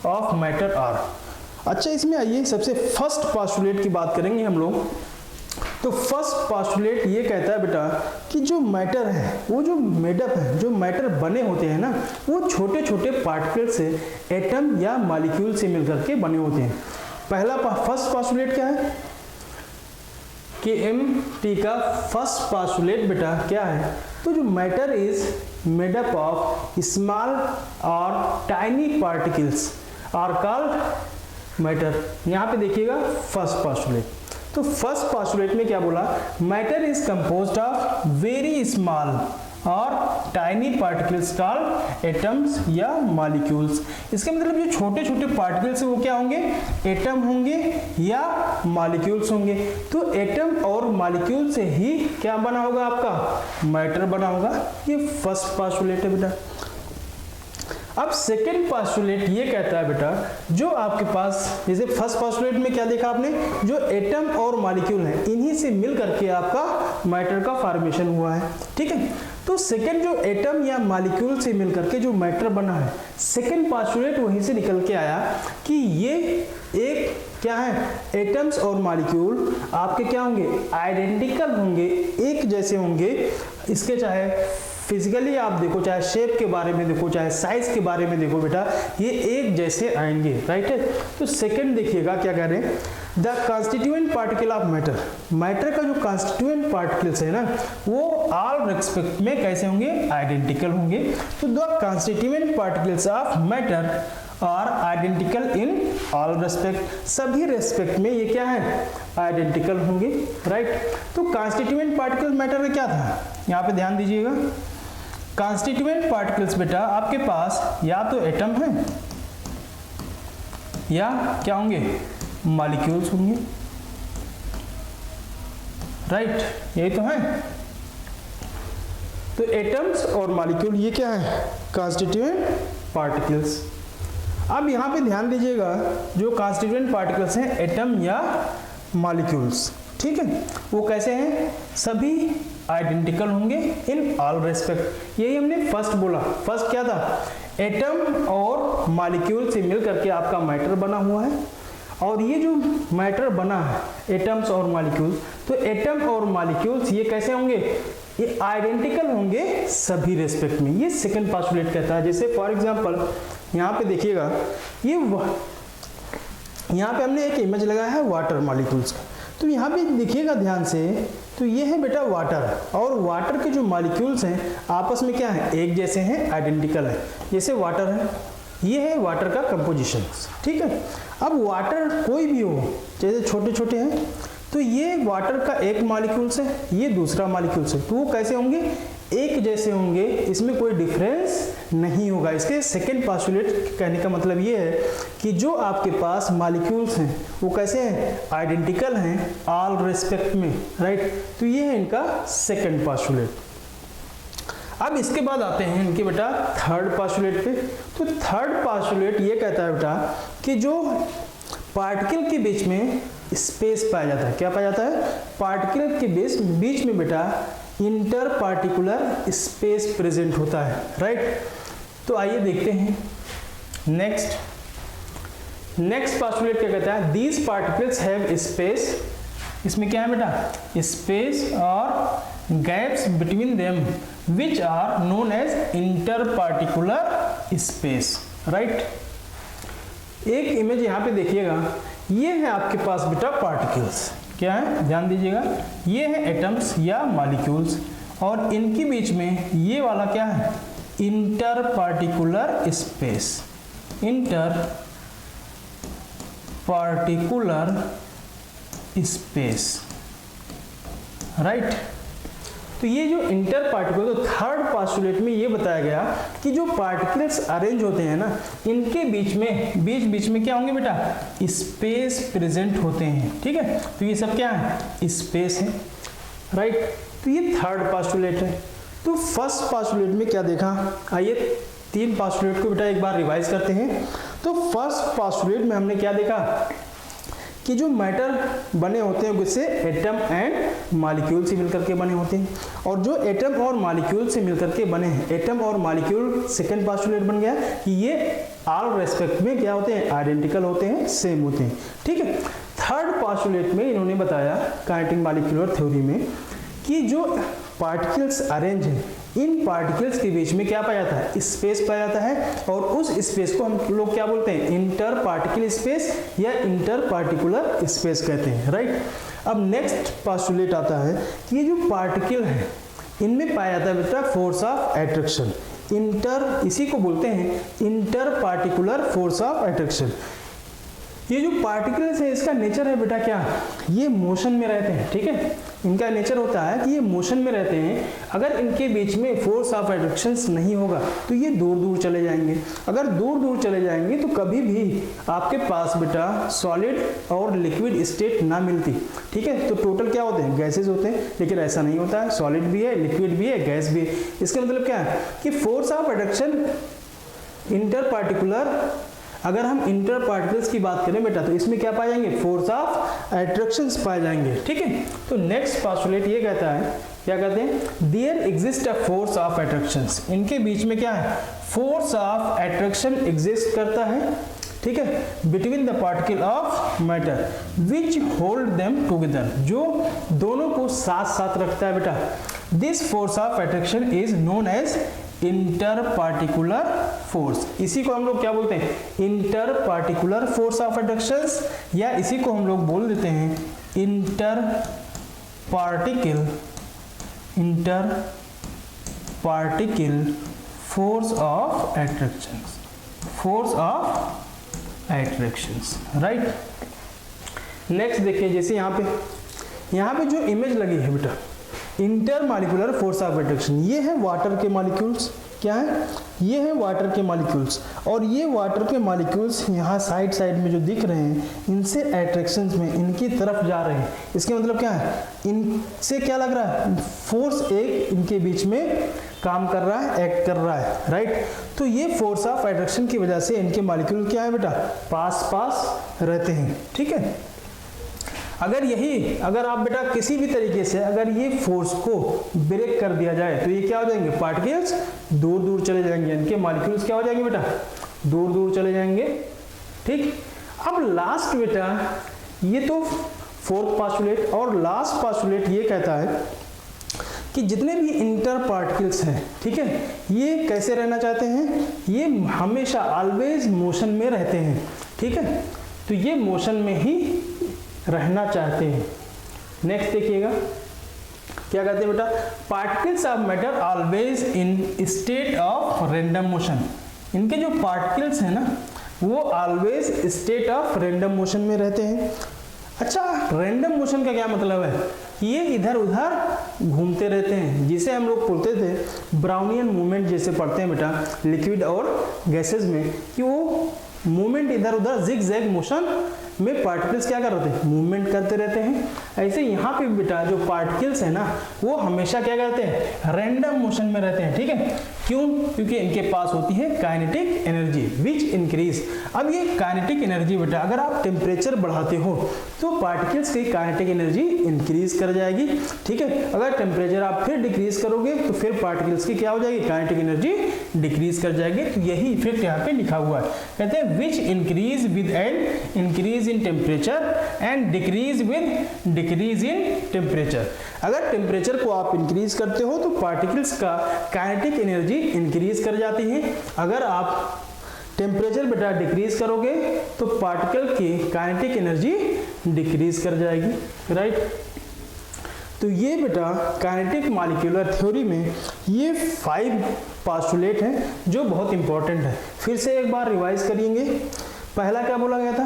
of matter are. अच्छा, इसमें आइए सबसे फर्स्ट पास्टुलेट की बात करेंगे हम लोग। तो फर्स्ट पास्टुलेट ये कहता है बेटा कि जो मैटर है, वो जो मेडअप है, जो मैटर बने होते हैं ना, वो छोटे छोटे पार्टिकल से, एटम या मॉलिक्यूल से मिलकर के बने होते हैं। पहला फर्स्ट पास्टुलेट क्या है? केएमटी का फर्स्ट पास्टुलेट बेटा क्या है? तो जो matter is made up of small और tiny particles are called matter. यहाँ पे देखिएगा फर्स्ट पास्टुलेट। तो फर्स्ट पास्टुलेट में क्या बोला? Matter is composed of very small और टाइनी पार्टिकल्स कॉल्ड एटम्स या मॉलिक्यूल्स। इसका मतलब जो छोटे छोटे पार्टिकल्स है वो क्या होंगे? एटम होंगे या मॉलिक्यूल्स होंगे। तो एटम और मॉलिक्यूल से ही क्या बना होगा? आपका मैटर बना होगा। ये फर्स्ट पास्टुलेट है बेटा। अब सेकेंड पास्टुलेट ये कहता है बेटा, जो आपके पास, जैसे फर्स्ट पास्टुलेट में क्या देखा आपने, जो एटम और मॉलिक्यूल है इन्हीं से मिल करके आपका मैटर का फॉर्मेशन हुआ है, ठीक है। तो सेकेंड जो एटम या मॉलिक्यूल से मिल करके जो मैटर बना है, सेकेंड पास्टुलेट वहीं से निकल के आया कि ये एक क्या है? एटम्स और मॉलिक्यूल आपके क्या होंगे? आइडेंटिकल होंगे, एक जैसे होंगे। इसके चाहे फिजिकली आप देखो, चाहे शेप के बारे में देखो, चाहे साइज के बारे में देखो बेटा, ये एक जैसे आएंगे, राइट है। तो सेकंड देखिएगा क्या कह रहे हैं? The constituent particle of matter. Matter का जो कॉन्स्टिट्यूएंट पार्टिकल्स है ना, वो ऑल रेस्पेक्ट में कैसे होंगे? आइडेंटिकल होंगे। तो the constituent particles of matter are identical in all respect. सभी रेस्पेक्ट में ये क्या है? आइडेंटिकल होंगे, राइट। तो कॉन्स्टिट्यूएंट पार्टिकल मैटर में क्या था? यहाँ पे ध्यान दीजिएगा। कॉन्स्टिट्यूएंट पार्टिकल्स बेटा आपके पास या तो एटम है या क्या होंगे? मॉलिक्यूल्स होंगे, राइट। यही तो है। तो एटम्स और मॉलिक्यूल ये क्या है? Constituent particles. अब यहाँ पे ध्यान दीजिएगा, जो कॉन्स्टिट्यूएंट पार्टिकल्स हैं एटम या मॉलिक्यूल्स, ठीक है, वो कैसे हैं? सभी आइडेंटिकल होंगे इन ऑल रेस्पेक्ट। यही हमने फर्स्ट बोला। फर्स्ट क्या था? एटम और मॉलिक्यूल से मिल करके आपका मैटर बना हुआ है। और ये जो मैटर बना है एटम्स और मॉलिक्यूल, तो एटम और मॉलिक्यूल्स ये कैसे होंगे? ये आइडेंटिकल होंगे सभी रेस्पेक्ट में। ये सेकंड पास्टुलेट कहता है। जैसे फॉर एग्जांपल यहाँ पे देखिएगा, ये यहाँ पे हमने एक इमेज लगाया है वाटर मॉलिक्यूल्स का। तो यहाँ पे देखिएगा ध्यान से, तो ये है बेटा वाटर, और वाटर के जो मॉलिक्यूल्स हैं आपस में क्या है? एक जैसे हैं, आइडेंटिकल है। जैसे वाटर है, ये है वाटर का कंपोजिशन, ठीक है। अब वाटर कोई भी हो, जैसे छोटे छोटे हैं, तो ये वाटर का एक मॉलिक्यूल्स है, ये दूसरा मॉलिक्यूल्स है, तो वो कैसे होंगे? एक जैसे होंगे, इसमें कोई डिफरेंस नहीं होगा। इसके सेकेंड पास्टुलेट कहने का मतलब ये है कि जो आपके पास मॉलिक्यूल्स हैं वो कैसे हैं? आइडेंटिकल हैं ऑल रेस्पेक्ट में, राइट। तो ये है इनका सेकेंड पास्टुलेट। अब इसके बाद आते हैं इनके बेटा थर्ड पास्टुलेट पे। तो थर्ड पास्टुलेट ये कहता है बेटा कि जो पार्टिकल के बीच में स्पेस पाया जाता है, क्या पाया जाता है? पार्टिकल के बीच में बेटा इंटर पार्टिकुलर स्पेस प्रेजेंट होता है, राइट। तो आइए देखते हैं नेक्स्ट पास्टुलेट क्या कहता है? These particles have space. इसमें क्या है बेटा? स्पेस और gaps between them which are known as inter particular space, right. एक इमेज यहाँ पे देखिएगा, ये है आपके पास बेटा पार्टिकल्स, क्या है? ध्यान दीजिएगा, ये है एटम्स या मॉलिक्यूल्स, और इनके बीच में ये वाला क्या है? Inter particular space, inter particular space, right. तो ये जो इंटर पार्टिकल, तो थर्ड पोस्टुलेट में ये बताया गया कि जो पार्टिकल्स अरेंज होते हैं ना, इनके बीच में क्या होंगे बेटा, स्पेस प्रेजेंट होते हैं, ठीक है। तो ये सब क्या है, स्पेस है, राइट। तो ये थर्ड पोस्टुलेट है। तो फर्स्ट पोस्टुलेट में क्या देखा, आइए 3 पोस्टुलेट को बेटा एक बार रिवाइज करते हैं। तो फर्स्ट पोस्टुलेट में हमने क्या देखा कि जो मैटर बने होते हैं उससे एटम एंड मॉलिक्यूल से मिलकर के बने होते हैं, और जो एटम और मॉलिक्यूल से मिलकर के बने हैं, एटम और मॉलिक्यूल सेकंड पोस्टुलेट बन गया कि ये ऑल रेस्पेक्ट में क्या होते हैं, आइडेंटिकल होते हैं, सेम होते हैं, ठीक है। थर्ड पोस्टुलेट में इन्होंने बताया काइनेटिक मॉलिक्यूलर थ्योरी में कि जो पार्टिकल्स अरेंज हैं, इन पार्टिकल्स के बीच में क्या पाया जाता है, स्पेस पाया जाता है, और उस स्पेस को हम लोग क्या बोलते हैं, इंटर पार्टिकल स्पेस या इंटर पार्टिकुलर स्पेस कहते हैं, राइट। अब नेक्स्ट पोस्टुलेट आता है कि ये जो पार्टिकल है इनमें पाया जाता है बेटा फोर्स ऑफ अट्रैक्शन, इसी को बोलते हैं inter particular force of attraction. ये जो पार्टिकल्स है इसका नेचर है बेटा क्या, ये मोशन में रहते हैं, ठीक है। इनका नेचर होता है कि ये मोशन में रहते हैं। अगर इनके बीच में फोर्स ऑफ अट्रैक्शन नहीं होगा तो ये दूर दूर चले जाएंगे। अगर दूर दूर चले जाएंगे तो कभी भी आपके पास बेटा सॉलिड और लिक्विड स्टेट ना मिलती, ठीक है। तो टोटल क्या होते हैं, गैसेज होते हैं, लेकिन ऐसा नहीं होता है, सॉलिड भी है, लिक्विड भी है, गैस भी है। इसका मतलब क्या है कि force of attraction inter particular, अगर हम इंटर पार्टिकल्स की बात करें बेटा तो इसमें क्या पाए जाएंगे, फोर्स ऑफ अट्रैक्शंस पाए जाएंगे, ठीक है। तो नेक्स्ट पोस्टुलेट ये कहता है, क्या कहते हैं, there exist a force of attractions, इनके बीच में क्या है, फोर्स ऑफ अट्रैक्शन एग्जिस्ट करता है, ठीक है, between the particle of matter which hold them together, जो दोनों को साथ साथ रखता है बेटा। This force of attraction is known as inter particular force, इसी को हम लोग क्या बोलते हैं, inter particular force of attractions, या इसी को हम लोग बोल देते हैं inter particle force of attractions, right. Next देखिए, जैसे यहाँ पे जो इमेज लगी है बेटा, inter molecular force of attraction, ये है वाटर के मॉलिक्यूल्स, क्या है, ये है वाटर के मॉलिक्यूल्स, और ये वाटर के मॉलिक्यूल्स यहाँ साइड में जो दिख रहे हैं इनसे अट्रैक्शंस में इनकी तरफ जा रहे हैं। इसके मतलब क्या है, इनसे क्या लग रहा है, फोर्स एक इनके बीच में काम कर रहा है, एक्ट कर रहा है, राइट। तो ये फोर्स ऑफ अट्रैक्शन की वजह से इनके मॉलिक्यूल क्या है बेटा, पास रहते हैं, ठीक है। अगर आप बेटा किसी भी तरीके से अगर ये फोर्स को ब्रेक कर दिया जाए तो ये क्या हो जाएंगे, पार्टिकल्स दूर दूर चले जाएंगे, इनके मॉलिक्यूल्स क्या हो जाएंगे बेटा, दूर दूर चले जाएंगे, ठीक। अब लास्ट बेटा, ये तो फोर्थ पोस्टुलेट, और लास्ट पोस्टुलेट ये कहता है कि जितने भी इंटर पार्टिकल्स हैं, ठीक है, ये कैसे रहना चाहते हैं, ये हमेशा ऑलवेज मोशन में रहते हैं, ठीक है। तो ये मोशन में ही रहना चाहते हैं। नेक्स्ट देखिएगा, क्या कहते हैं बेटा, particles of matter always in state of random motion, इनके जो पार्टिकल्स हैं ना वो always state of random motion में रहते हैं। अच्छा, रैंडम मोशन का क्या मतलब है, ये इधर उधर घूमते रहते हैं, जिसे हम लोग बोलते थे ब्राउनियन मूवमेंट, जैसे पढ़ते हैं बेटा लिक्विड और गैसेज में, कि वो मूवमेंट इधर उधर जिग जैग मोशन में पार्टिकल्स क्या कर रहे थे, मूवमेंट करते रहते हैं। ऐसे यहाँ पे बेटा जो पार्टिकल्स है ना वो हमेशा क्या करते हैं, रैंडम मोशन में रहते हैं, ठीक है। क्यों, क्योंकि इनके पास होती है काइनेटिक एनर्जी विच इंक्रीज। अब ये काइनेटिक एनर्जी बेटा, अगर आप टेम्परेचर बढ़ाते हो तो पार्टिकल्स की काइनेटिक एनर्जी इंक्रीज कर जाएगी, ठीक है। अगर टेम्परेचर आप फिर डिक्रीज करोगे तो फिर पार्टिकल्स की क्या हो जाएगी, काइनेटिक एनर्जी डिक्रीज कर जाएगी। तो यही इफेक्ट यहाँ पे लिखा हुआ है, कहते हैं which increase with and increase in temperature and decrease with decrease in temperature. अगर टेम्परेचर को आप इंक्रीज करते हो तो पार्टिकल्स का काइनेटिक एनर्जी इंक्रीज कर जाती है। अगर आप टेम्परेचर बेटा डिक्रीज करोगे तो पार्टिकल की काइनेटिक एनर्जी डिक्रीज कर जाएगी, राइट। तो ये बेटा काइनेटिक मॉलिक्यूलर थ्योरी में ये 5 पोस्टुलेट हैं जो बहुत इंपॉर्टेंट है। फिर से एक बार रिवाइज करेंगे। पहला क्या बोला गया था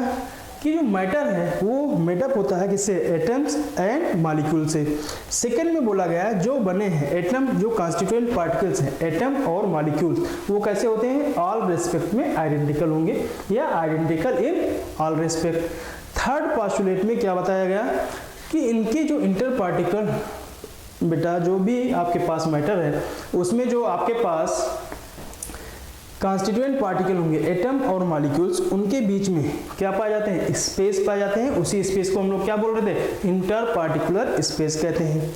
कि जो मैटर है वो मेडअप होता है किससे, एटम्स एंड मॉलिक्यूल से। सेकंड में बोला गया है जो बने हैं एटम, जो कॉन्स्टिट्यूएंट पार्टिकल्स हैं एटम और मॉलिक्यूल्स, वो कैसे होते हैं, ऑल रेस्पेक्ट में आइडेंटिकल होंगे या identical in all respect. Third postulate में क्या बताया गया कि इनके जो इंटर पार्टिकल, बेटा जो भी आपके पास मैटर है उसमें जो आपके पास कॉन्स्टिट्यूएंट पार्टिकल होंगे एटम और मॉलिक्यूल्स, उनके बीच में क्या पाए जाते हैं, स्पेस पाए जाते हैं। उसी स्पेस को हम लोग क्या बोल रहे थे, इंटर पार्टिकुलर स्पेस कहते हैं।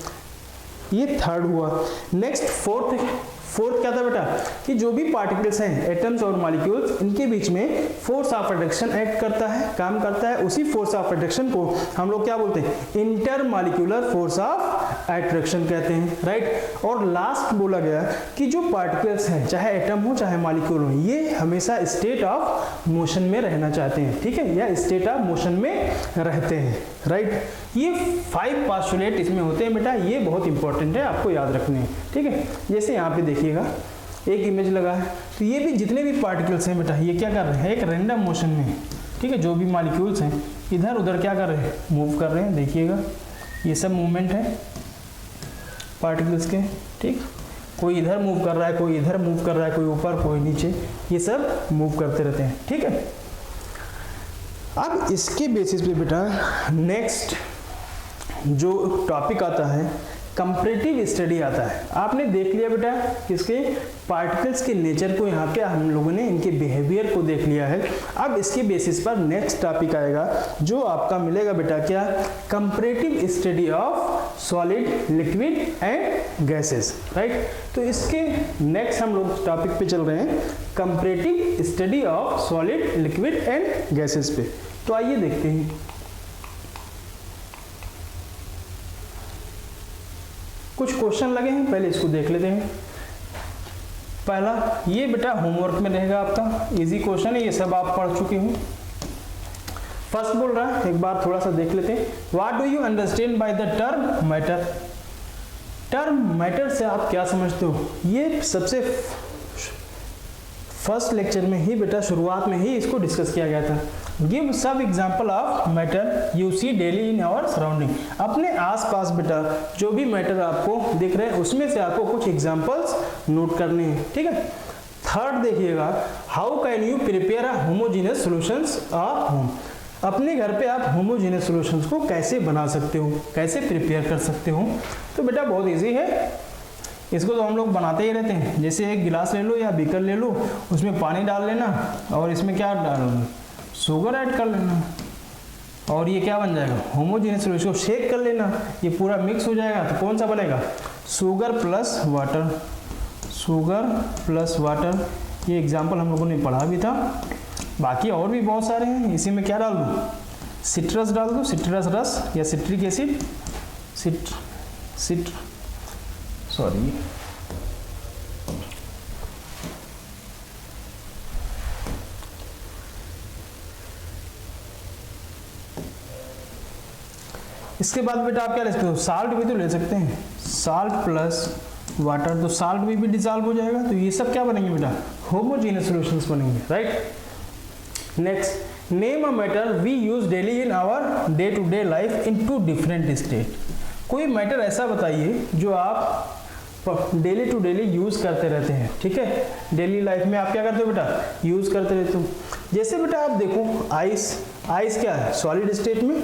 ये थर्ड हुआ। नेक्स्ट फोर्थ क्या था बेटा, कि जो भी पार्टिकल्स हैं एटम्स और मॉलिक्यूल्स, इनके बीच में फोर्स ऑफ अट्रैक्शन एक्ट करता है, काम करता है। उसी फोर्स ऑफ अट्रैक्शन को हम लोग क्या बोलते हैं, inter molecular force of attraction कहते हैं, राइट। और लास्ट बोला गया कि जो पार्टिकल्स हैं, चाहे एटम हो चाहे मॉलिक्यूल हो, ये हमेशा स्टेट ऑफ मोशन में रहना चाहते हैं, ठीक है, या स्टेट ऑफ मोशन में रहते हैं, राइट। ये 5 पोस्टुलेट इसमें होते हैं बेटा, ये बहुत इंपॉर्टेंट है, आपको याद रखने हैं, ठीक है। जैसे यहाँ पे देखिएगा एक इमेज लगा है, तो ये भी जितने भी पार्टिकल्स हैं बेटा, ये क्या कर रहे हैं, एक रैंडम मोशन में, ठीक है। जो भी मॉलिक्यूल्स हैं इधर उधर क्या कर रहे हैं, मूव कर रहे हैं। देखिएगा ये सब मूवमेंट है पार्टिकल्स के, ठीक। कोई इधर मूव कर रहा है, कोई इधर मूव कर रहा है, कोई ऊपर कोई नीचे, ये सब मूव करते रहते हैं, ठीक है। अब इसके बेसिस पे बेटा नेक्स्ट जो टॉपिक आता है कंपैरेटिव स्टडी आता है। आपने देख लिया बेटा किसके, पार्टिकल्स के नेचर को, यहाँ पे हम लोगों ने इनके बिहेवियर को देख लिया है। अब इसके बेसिस पर नेक्स्ट टॉपिक आएगा जो आपका मिलेगा बेटा क्या, comparative study of solid, liquid and gases, right. तो इसके नेक्स्ट हम लोग टॉपिक पे चल रहे हैं, comparative study of solid, liquid and gases पे। तो आइए देखते हैं। कुछ क्वेश्चन लगे हैं, पहले इसको देख लेते हैं। पहला ये बेटा होमवर्क में रहेगा आपका, इजी क्वेश्चन है, ये सब आप पढ़ चुके हो। फर्स्ट बोल रहा है, एक बार थोड़ा सा देख लेते हैं। What do you understand by the term matter. Term matter से आप क्या समझते हो, ये सबसे फर्स्ट लेक्चर में ही बेटा, शुरुआत में ही इसको डिस्कस किया गया था। Give some example of matter you see daily in our surrounding. अपने आसपास बेटा जो भी मैटर आपको दिख रहे हैं उसमें से आपको कुछ एग्जाम्पल्स नोट करने हैं, ठीक है। थर्ड देखिएगा, how can you prepare a homogeneous solutions at home. अपने घर पे आप होमोजेनियस सॉल्यूशंस को कैसे बना सकते हो, कैसे प्रिपेयर कर सकते हो। तो बेटा बहुत ईजी है, इसको तो हम लोग बनाते ही रहते हैं। जैसे एक गिलास ले लो या बीकर ले लो, उसमें पानी डाल लेना और इसमें क्या डाल, शुगर ऐड कर लेना, और ये क्या बन जाएगा, होमोजेनियस सॉल्यूशन। शेक कर लेना, ये पूरा मिक्स हो जाएगा, तो कौन सा बनेगा, sugar plus water, sugar plus water. ये एग्जाम्पल हम लोगों ने पढ़ा भी था, बाकी और भी बहुत सारे हैं। इसी में क्या डाल दूँ, सिट्रस डाल दो, सिट्रस रस या सिट्रिक एसिड, सॉरी इसके बाद बेटा आप क्या ले सकते हो, साल्ट भी तो ले सकते हैं, साल्ट प्लस वाटर, तो साल्ट भी डिसॉल्व हो जाएगा। तो ये सब क्या बनेंगे बेटा, होमोजेनियस सॉल्यूशंस बनेंगे, right. Next, name a matter we use daily in our day to day life in 2 different state. कोई मैटर ऐसा बताइए जो आप डेली टू डेली यूज करते रहते हैं, ठीक है। डेली लाइफ में आप क्या करते हो बेटा, यूज करते रहते हो। जैसे बेटा आप देखो आइस, आइस क्या है, सॉलिड स्टेट में,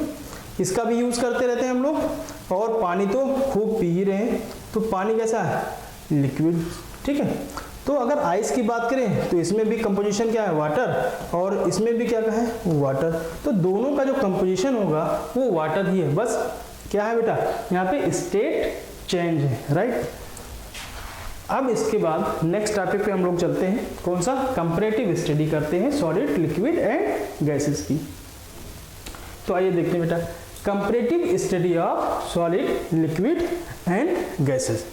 इसका भी यूज करते रहते हैं हम लोग। और पानी तो खूब पी ही रहे हैं, तो पानी कैसा है, लिक्विड, ठीक है। तो अगर आइस की बात करें तो इसमें भी कंपोजिशन क्या है, वाटर, और इसमें भी क्या है, वाटर। तो दोनों का जो कंपोजिशन होगा वो वाटर ही है, बस क्या है बेटा, यहाँ पे स्टेट चेंज है, राइट। अब इसके बाद नेक्स्ट टॉपिक पे हम लोग चलते हैं, कौन सा, कंपैरेटिव स्टडी करते हैं सॉलिड, लिक्विड एंड गैसेस की। तो आइए देखते हैं बेटा, comparative study of solid, liquid and gases.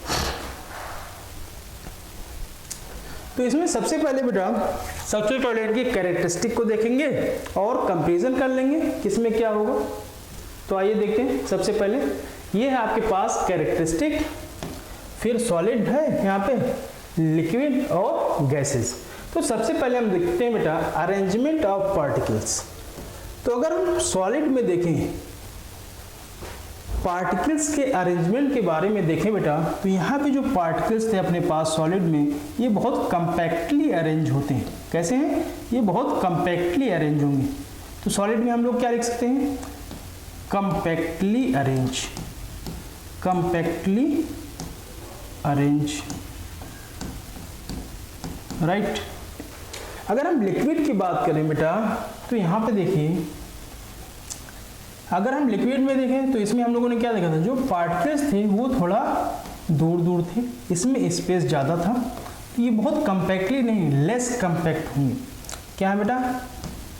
तो इसमें सबसे पहले बेटा, सबसे पहले इनकी कैरेक्टरिस्टिक को देखेंगे और कंपैरिजन कर लेंगे किसमें क्या होगा। तो आइए देखते हैं। सबसे पहले ये है आपके पास कैरेक्टरिस्टिक, फिर सॉलिड है यहाँ पे, लिक्विड और गैसेस। तो सबसे पहले हम देखते हैं बेटा अरेंजमेंट ऑफ पार्टिकल्स। तो अगर हम सॉलिड में देखें, पार्टिकल्स के अरेंजमेंट के बारे में देखें बेटा, तो यहाँ पे जो पार्टिकल्स थे अपने पास सॉलिड में, ये बहुत कंपैक्टली अरेंज होते हैं। कैसे हैं? ये बहुत कंपैक्टली अरेंज होंगे। तो सॉलिड में हम लोग क्या लिख सकते हैं? Compactly arrange, compactly arrange, right. अगर हम लिक्विड की बात करें बेटा, तो यहाँ पे देखिए, अगर हम लिक्विड में देखें तो इसमें हम लोगों ने क्या देखा था, जो पार्टिकल्स थे वो थोड़ा दूर दूर थे, इसमें स्पेस ज़्यादा था, तो ये बहुत कंपैक्टली नहीं, लेस कंपैक्ट होंगे। क्या है बेटा?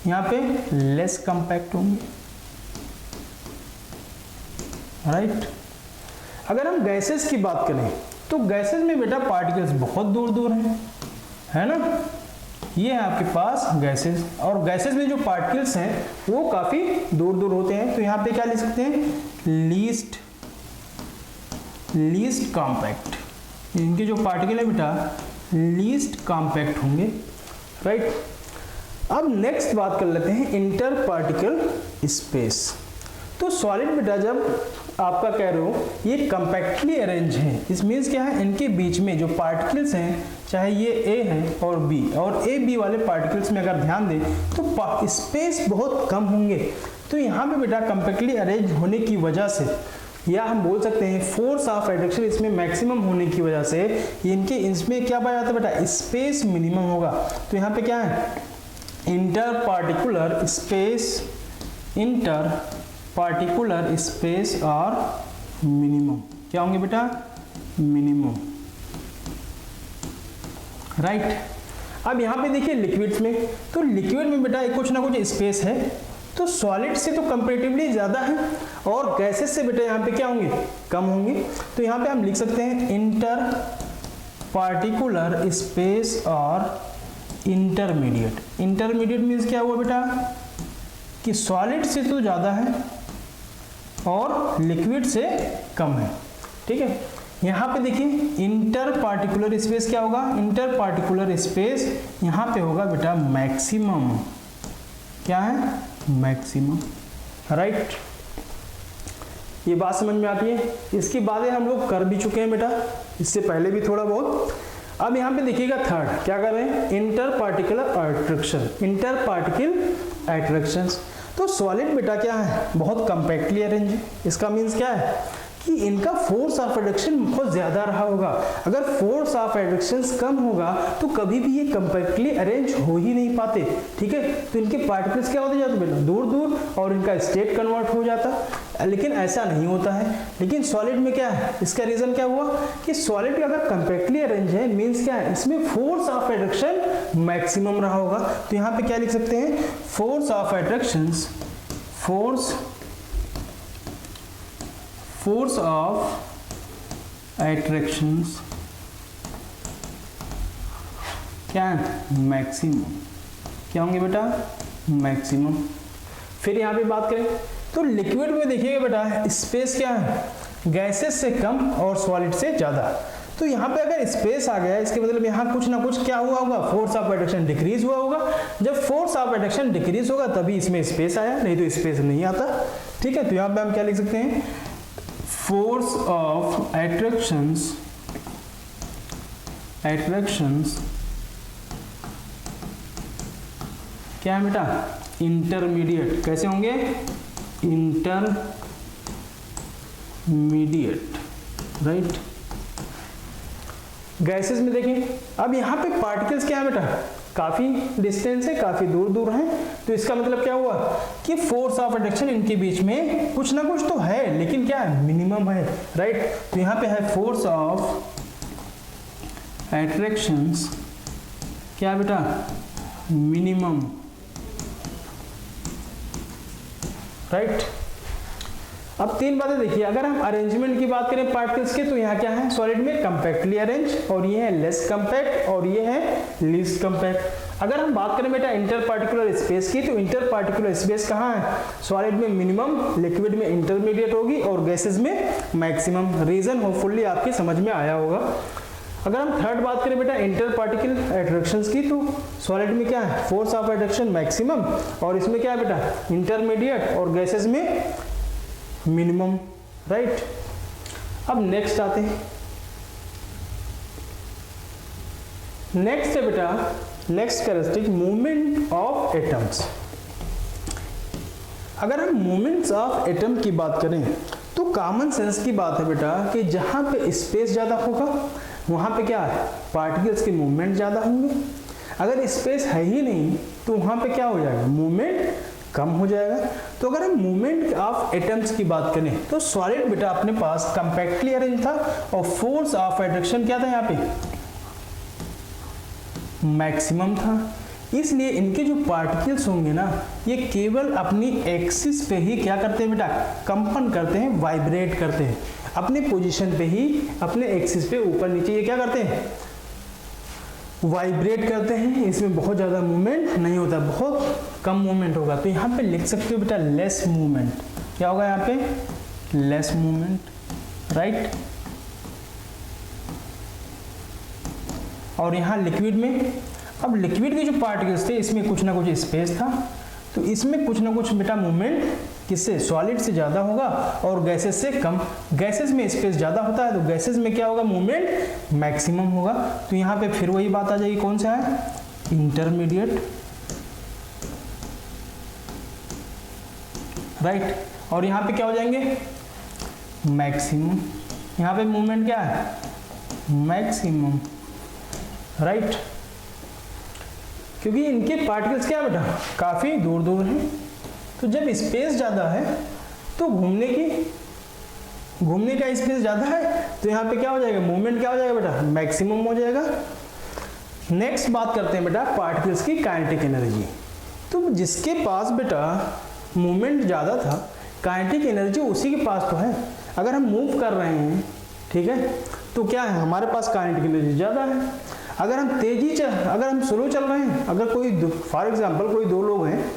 यहाँ पे लेस कंपैक्ट होंगे, राइट। अगर हम गैसेस की बात करें तो गैसेस में बेटा पार्टिकल्स बहुत दूर दूर हैं, है ना। ये है आपके पास गैसेस, और गैसेस में जो पार्टिकल्स हैं वो काफ़ी दूर दूर होते हैं। तो यहाँ पे क्या लिख सकते हैं? Least compact. इनके जो पार्टिकल है बेटा लीस्ट कॉम्पैक्ट होंगे, राइट। अब नेक्स्ट बात कर लेते हैं इंटर पार्टिकल स्पेस। तो सॉलिड बेटा जब आपका कह रहे हो ये कंपैक्टली अरेंज है, इस मीन्स क्या है, इनके बीच में जो पार्टिकल्स हैं, चाहे ये ए है और बी, और ए बी वाले पार्टिकल्स में अगर ध्यान दें तो स्पेस बहुत कम होंगे। तो यहाँ पे बेटा कंपैक्टली अरेंज होने की वजह से, या हम बोल सकते हैं फोर्स ऑफ एट्रैक्शन इसमें मैक्सिमम होने की वजह से इनके इसमें क्या पाया जाता है बेटा? स्पेस मिनिमम होगा। तो यहाँ पे क्या है? Inter particular space, inter particular space और मिनिमम। क्या होंगे बेटा? Minimum, right. अब यहाँ पे देखिए लिक्विड्स में, तो लिक्विड में बेटा कुछ ना कुछ स्पेस है, तो सॉलिड से तो कंपैरेटिवली ज़्यादा है, और गैसेस से बेटा यहाँ पे क्या होंगे? कम होंगे। तो यहाँ पे हम लिख सकते हैं इंटर पार्टिकुलर स्पेस और इंटरमीडिएट। इंटरमीडिएट मीन्स क्या हुआ बेटा? कि सॉलिड से तो ज़्यादा है और लिक्विड से कम है, ठीक है। यहाँ पे देखिए इंटर पार्टिकुलर स्पेस क्या होगा? इंटर पार्टिकुलर स्पेस यहाँ पे होगा बेटा मैक्सिमम। क्या है? Maximum, right. ये बात समझ में आती है। इसकी बातें हम लोग कर भी चुके हैं बेटा, इससे पहले भी थोड़ा बहुत। अब यहाँ पे देखिएगा थर्ड, क्या कर रहे हैं? Inter particular attraction, inter particle attractions. तो सॉलिड बेटा क्या है? बहुत कंपैक्टली अरेंज है। इसका मीन्स क्या है? कि इनका फोर्स ऑफ एट्रैक्शन बहुत ज़्यादा रहा होगा। अगर फोर्स ऑफ एट्रैक्शन कम होगा तो कभी भी ये कंपैक्टली अरेंज हो ही नहीं पाते, ठीक है। तो इनके पार्टिकल्स क्या होते जाते बेटा? दूर दूर, और इनका स्टेट कन्वर्ट हो जाता। लेकिन ऐसा नहीं होता है। लेकिन सॉलिड में क्या है? इसका रीज़न क्या हुआ कि सॉलिड अगर कंपैक्टली अरेंज है मीन्स क्या है? इसमें फोर्स ऑफ एट्रैक्शन मैक्सिमम रहा होगा। तो यहाँ पे क्या लिख सकते हैं? Force of attraction, force of attractions क्या है? मैक्सिमम। क्या होंगे बेटा? मैक्सिमम। फिर यहाँ पे बात करें तो लिक्विड में देखिएगा बेटा स्पेस क्या है? गैसेस से कम और सॉलिड से ज़्यादा। तो यहाँ पे अगर स्पेस आ गया, इसके मतलब यहाँ कुछ ना कुछ क्या हुआ होगा? फोर्स ऑफ एट्रैक्शन डिक्रीज हुआ होगा। जब फोर्स ऑफ एट्रैक्शन डिक्रीज होगा तभी इसमें स्पेस आया, नहीं तो स्पेस नहीं आता, ठीक है। तो यहाँ पे हम क्या लिख सकते हैं? फोर्स ऑफ एट्रैक्शंस क्या है बेटा? इंटरमीडिएट। कैसे होंगे? Intermediate, right. गैसेस में देखें, अब यहाँ पे पार्टिकल्स क्या है बेटा? काफी डिस्टेंस है, काफी दूर दूर हैं। तो इसका मतलब क्या हुआ कि फोर्स ऑफ एट्रैक्शन इनके बीच में कुछ ना कुछ तो है, लेकिन क्या है? मिनिमम है, राइट। तो यहाँ पे है फोर्स ऑफ एट्रैक्शंस क्या है बेटा? Minimum, right. अब तीन बातें देखिए। अगर हम अरेंजमेंट की बात करें पार्टिकल्स के, तो यहाँ क्या है? सॉलिड में कंपैक्टली अरेंज, और ये है लेस कंपैक्ट, और ये है लीस्ट कंपैक्ट। अगर हम बात करें बेटा इंटर पार्टिकुलर स्पेस की, तो इंटर पार्टिकुलर स्पेस कहाँ है? सॉलिड में मिनिमम, लिक्विड में इंटरमीडिएट होगी, और गैसेस में मैक्सिमम। रीजन होपफुली आपके समझ में आया होगा। अगर हम थर्ड बात करें बेटा इंटर पार्टिकल अट्रैक्शंस की, तो सॉलिड में क्या है, फोर्स ऑफ अट्रैक्शन मैक्सिमम, और इसमें क्या है बेटा इंटरमीडिएट, और गैसेस में मिनिमम, राइट। अब नेक्स्ट आते हैं, नेक्स्ट है बेटा next characteristic movement of atoms. अगर हम मूवमेंट्स ऑफ एटम की बात करें तो कॉमन सेंस की बात है बेटा कि जहां पे स्पेस ज़्यादा होगा वहां पे क्या है, पार्टिकल्स के मूवमेंट ज़्यादा होंगे। अगर स्पेस है ही नहीं तो वहां पे क्या हो जाएगा, मूवमेंट कम हो जाएगा। तो अगर हम मूवमेंट ऑफ एटम्स की बात करें तो सॉलिड बेटा अपने पास कंपैक्टली अरेंज था, और फोर्स ऑफ अट्रैक्शन क्या था यहाँ पे, मैक्सिमम था। इसलिए इनके जो पार्टिकल्स होंगे ना, ये केवल अपनी एक्सिस पे ही क्या करते हैं बेटा, कंपन करते हैं, वाइब्रेट करते हैं अपने पोजीशन पे ही, अपने एक्सिस पे ऊपर नीचे ये क्या करते हैं, वाइब्रेट करते हैं। इसमें बहुत ज़्यादा मूवमेंट नहीं होता, बहुत कम मूवमेंट होगा। तो यहाँ पे लिख सकते हो बेटा लेस मूवमेंट, क्या होगा यहाँ पे, लेस मूवमेंट, राइट। और यहाँ लिक्विड में, अब लिक्विड के जो पार्टिकल्स थे इसमें कुछ ना कुछ स्पेस था, तो इसमें कुछ ना कुछ बेटा मूवमेंट किससे, सॉलिड से ज़्यादा होगा और गैसेस से कम। गैसेस में स्पेस ज़्यादा होता है तो गैसेस में क्या होगा, मूवमेंट मैक्सिमम होगा। तो यहाँ पे फिर वही बात आ जाएगी, कौन सा है, इंटरमीडिएट, राइट। और यहाँ पे क्या हो जाएंगे, मैक्सिमम। यहाँ पे मूवमेंट क्या है, मैक्सिमम, राइट। क्योंकि इनके पार्टिकल्स क्या है बेटा, काफ़ी दूर दूर हैं, तो जब स्पेस ज़्यादा है तो घूमने का स्पेस ज़्यादा है, तो यहाँ पे क्या हो जाएगा, मूवमेंट क्या हो जाएगा बेटा, मैक्सिमम हो जाएगा। नेक्स्ट बात करते हैं बेटा पार्टिकल्स की काइनेटिक एनर्जी। तो जिसके पास बेटा मूवमेंट ज़्यादा था, काइनेटिक एनर्जी उसी के पास तो है। अगर हम मूव कर रहे हैं, ठीक है, तो क्या है, हमारे पास काइनेटिक एनर्जी ज़्यादा है। अगर हम अगर हम स्लो चल रहे हैं, अगर कोई फॉर एग्जांपल कोई दो लोग हैं,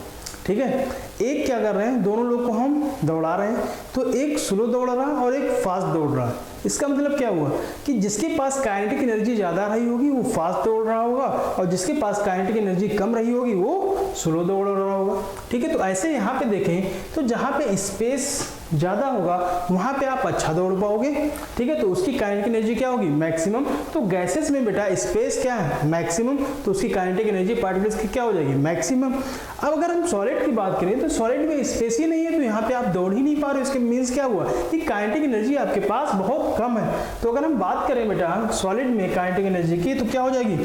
ठीक है, एक क्या कर रहे हैं, दोनों लोग को हम दौड़ा रहे हैं, तो एक स्लो दौड़ रहा और एक फास्ट दौड़ रहा। इसका मतलब क्या हुआ कि जिसके पास काइनेटिक एनर्जी ज़्यादा रही होगी वो फास्ट दौड़ रहा होगा, और जिसके पास काइनेटिक एनर्जी कम रही होगी वो स्लो दौड़ रहा होगा, ठीक है। तो ऐसे यहाँ पे देखें तो जहाँ पे स्पेस ज़्यादा होगा वहाँ पे आप अच्छा दौड़ पाओगे, ठीक है, तो उसकी काइनेटिक एनर्जी क्या होगी, मैक्सिमम। तो गैसेस में बेटा स्पेस क्या है, मैक्सिमम, तो उसकी काइनेटिक एनर्जी पार्टिकल्स की क्या हो जाएगी, मैक्सिमम। अब अगर हम सॉलिड की बात करें तो सॉलिड में स्पेस ही नहीं है, तो यहाँ पे आप दौड़ ही नहीं पा रहे हो। इसके मीन्स क्या हुआ कि काइनेटिक एनर्जी आपके पास बहुत कम है। तो अगर हम बात करें बेटा सॉलिड में काइनेटिक एनर्जी की, तो क्या हो जाएगी,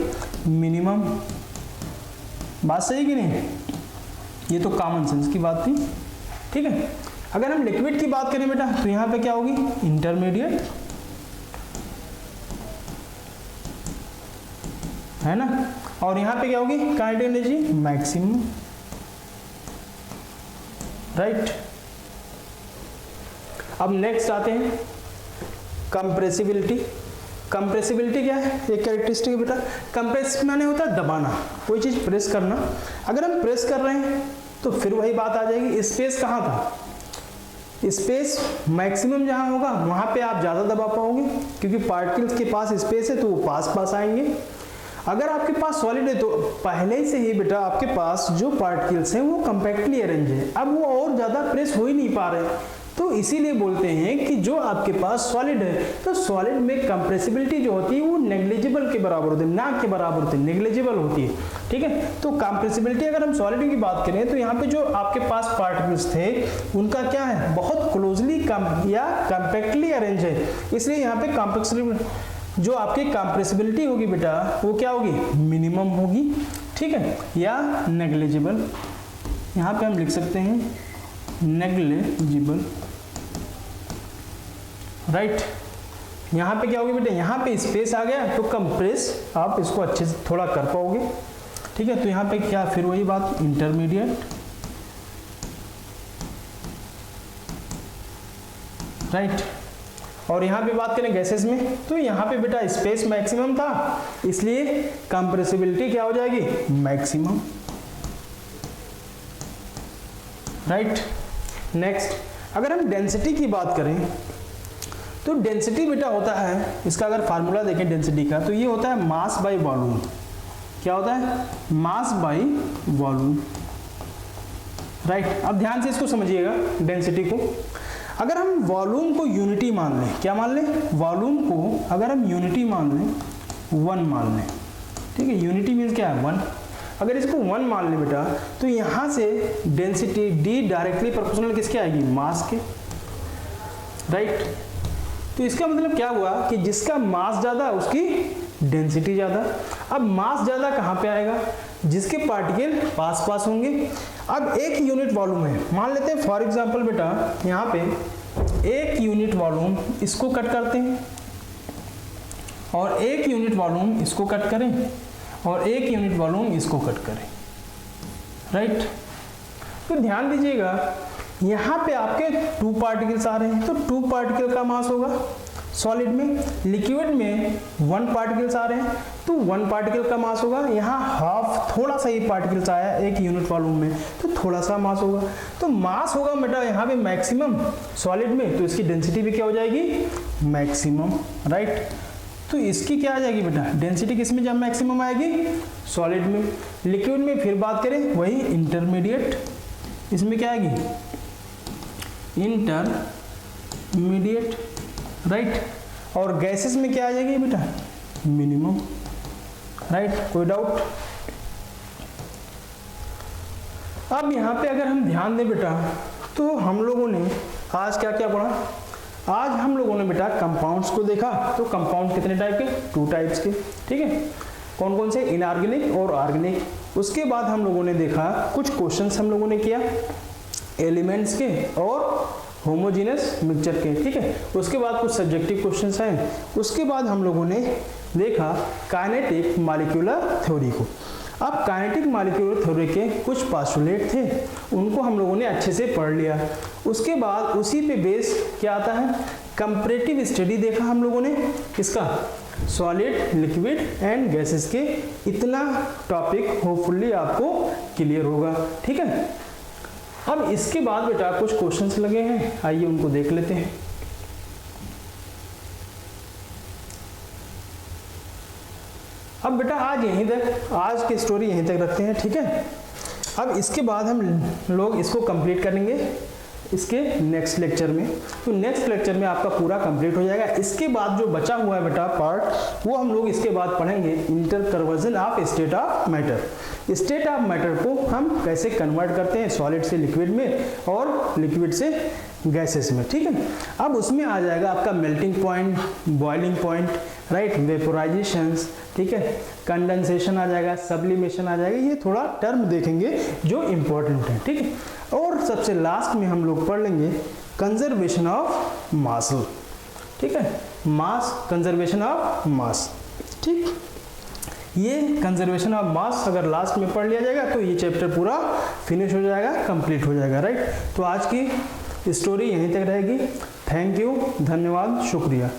मिनिमम। बात सही कि नहीं, ये तो कॉमन सेंस की बात थी, ठीक है। अगर हम लिक्विड की बात करें बेटा तो यहाँ पे क्या होगी, इंटरमीडिएट, है ना, और यहाँ पे क्या होगी, काइनेटिक एनर्जी मैक्सिमम, राइट। अब नेक्स्ट आते हैं कंप्रेसिबिलिटी। कंप्रेसिबिलिटी क्या है, एक कैरेक्टरिस्टिक है बेटा। कंप्रेस माने होता है दबाना, कोई चीज़ प्रेस करना। अगर हम प्रेस कर रहे हैं तो फिर वही बात आ जाएगी, स्पेस कहाँ था, स्पेस मैक्सिमम जहाँ होगा वहाँ पे आप ज़्यादा दबा पाओगे, क्योंकि पार्टिकल्स के पास स्पेस है तो वो पास आएंगे। अगर आपके पास सॉलिड है तो पहले से ही बेटा आपके पास जो पार्टिकल्स हैं वो कंपैक्टली अरेंज है, अब वो और ज़्यादा प्रेस हो ही नहीं पा रहे, तो इसीलिए बोलते हैं कि जो आपके पास सॉलिड है तो सॉलिड में कंप्रेसिबिलिटी जो होती है वो नेग्लिजिबल के बराबर होती है, ना के बराबर होती है, नेग्लिजिबल होती है, ठीक है। तो कंप्रेसिबिलिटी अगर हम सॉलिड की बात करें तो यहाँ पे जो आपके पास पार्टिकल्स थे उनका क्या है, बहुत क्लोजली या कंपैक्टली अरेंज है, इसलिए यहाँ पे कंप्रेसिबिलिटी जो आपकी कंप्रेसिबिलिटी होगी बेटा वो क्या होगी, मिनिमम होगी, ठीक है, या नेग्लिजिबल। यहाँ पे हम लिख सकते हैं नेग्लिजिबल, राइट। यहाँ पे क्या होगी बेटा, यहाँ पे स्पेस आ गया तो कंप्रेस आप इसको अच्छे से थोड़ा कर पाओगे, ठीक है। तो यहाँ पे क्या, फिर वही बात, इंटरमीडिएट, राइट। और यहाँ पे बात करें गैसेस में तो यहाँ पे बेटा स्पेस मैक्सिमम था, इसलिए कंप्रेसिबिलिटी क्या हो जाएगी, मैक्सिमम, राइट। नेक्स्ट अगर हम डेंसिटी की बात करें तो डेंसिटी बेटा होता है, इसका अगर फार्मूला देखें डेंसिटी का, तो ये होता है मास बाय वॉल्यूम। क्या होता है? Mass by volume, right. अब ध्यान से इसको समझिएगा डेंसिटी को। अगर हम वॉल्यूम को यूनिटी मान लें, क्या मान लें? वॉल्यूम को अगर हम यूनिटी मान लें, 1 मान लें, ठीक है। यूनिटी मीन्स क्या है? 1। अगर इसको 1 मान लें बेटा, तो यहाँ से डेंसिटी D डायरेक्टली प्रोपोर्शनल किसके आएगी? मास के, राइट। तो इसका मतलब क्या हुआ कि जिसका मास ज़्यादा उसकी डेंसिटी ज़्यादा। अब मास ज़्यादा कहाँ पे आएगा? जिसके पार्टिकल पास पास होंगे। अब एक यूनिट वॉल्यूम है, मान लेते हैं फॉर एग्जांपल बेटा यहाँ पे 1 यूनिट वॉल्यूम, इसको कट करते हैं और 1 यूनिट वॉल्यूम इसको कट करें और 1 यूनिट वॉल्यूम इसको कट करें, राइट। तो ध्यान दीजिएगा यहाँ पे आपके 2 पार्टिकल्स आ रहे हैं, तो 2 पार्टिकल का मास होगा सॉलिड में। लिक्विड में 1 पार्टिकल्स आ रहे हैं, तो 1 पार्टिकल का मास होगा। यहाँ हाफ थोड़ा सा ही पार्टिकल्स आया 1 यूनिट वॉल्यूम में, तो थोड़ा सा मास होगा। तो मास होगा बेटा यहाँ पे मैक्सिमम सॉलिड में, तो इसकी डेंसिटी भी क्या हो जाएगी? Maximum, right. तो इसकी क्या आ जाएगी बेटा? डेंसिटी किस में जब मैक्सिमम आएगी? सॉलिड में। लिक्विड में फिर बात करें वही इंटरमीडिएट, इसमें क्या आएगी? Intermediate, right. और गैसेस में क्या आ जाएगी बेटा? Minimum, right. कोई डाउट? अब यहाँ पे अगर हम ध्यान दें बेटा, तो हम लोगों ने आज क्या क्या पढ़ा? आज हम लोगों ने बेटा कंपाउंड्स को देखा। तो कंपाउंड कितने टाइप के? 2 टाइप्स के, ठीक है। कौन कौन से? इनऑर्गेनिक और ऑर्गेनिक। उसके बाद हम लोगों ने देखा कुछ क्वेश्चंस हम लोगों ने किया एलिमेंट्स के और होमोजेनस मिक्सचर के, ठीक है। उसके बाद कुछ सब्जेक्टिव क्वेश्चंस हैं। उसके बाद हम लोगों ने देखा काइनेटिक मॉलिक्यूलर थ्योरी को। अब काइनेटिक मॉलिक्यूलर थ्योरी के कुछ पोस्टुलेट थे, उनको हम लोगों ने अच्छे से पढ़ लिया। उसके बाद उसी पे बेस क्या आता है? कंपैरेटिव स्टडी देखा हम लोगों ने, किसका? सॉलिड, लिक्विड एंड गैसेस के। इतना टॉपिक होपफुली आपको क्लियर होगा, ठीक है। अब इसके बाद बेटा कुछ क्वेश्चंस लगे हैं, आइए उनको देख लेते हैं। अब बेटा आज यहीं तक, आज की स्टोरी यहीं तक रखते हैं, ठीक है। अब इसके बाद हम लोग इसको कंप्लीट करेंगे इसके नेक्स्ट लेक्चर में। तो नेक्स्ट लेक्चर में आपका पूरा कंप्लीट हो जाएगा। इसके बाद जो बचा हुआ है बेटा पार्ट, वो हम लोग इसके बाद पढ़ेंगे interconversion of state of matter. State of matter को हम कैसे कन्वर्ट करते हैं सॉलिड से लिक्विड में और लिक्विड से गैसेस में, ठीक है। अब उसमें आ जाएगा आपका melting point, boiling point, right, vaporisations, ठीक है, कंडेंसेशन आ जाएगा, सब्लिमेशन आ जाएगा। ये थोड़ा टर्म देखेंगे जो इम्पोर्टेंट है, ठीक है। और सबसे लास्ट में हम लोग पढ़ लेंगे कंजर्वेशन ऑफ मास, ठीक है, मास, कंजर्वेशन ऑफ मास, ठीक। ये कंजर्वेशन ऑफ मास अगर लास्ट में पढ़ लिया जाएगा तो ये चैप्टर पूरा फिनिश हो जाएगा, कंप्लीट हो जाएगा, राइट। तो आज की स्टोरी यहीं तक रहेगी। थैंक यू, धन्यवाद, शुक्रिया।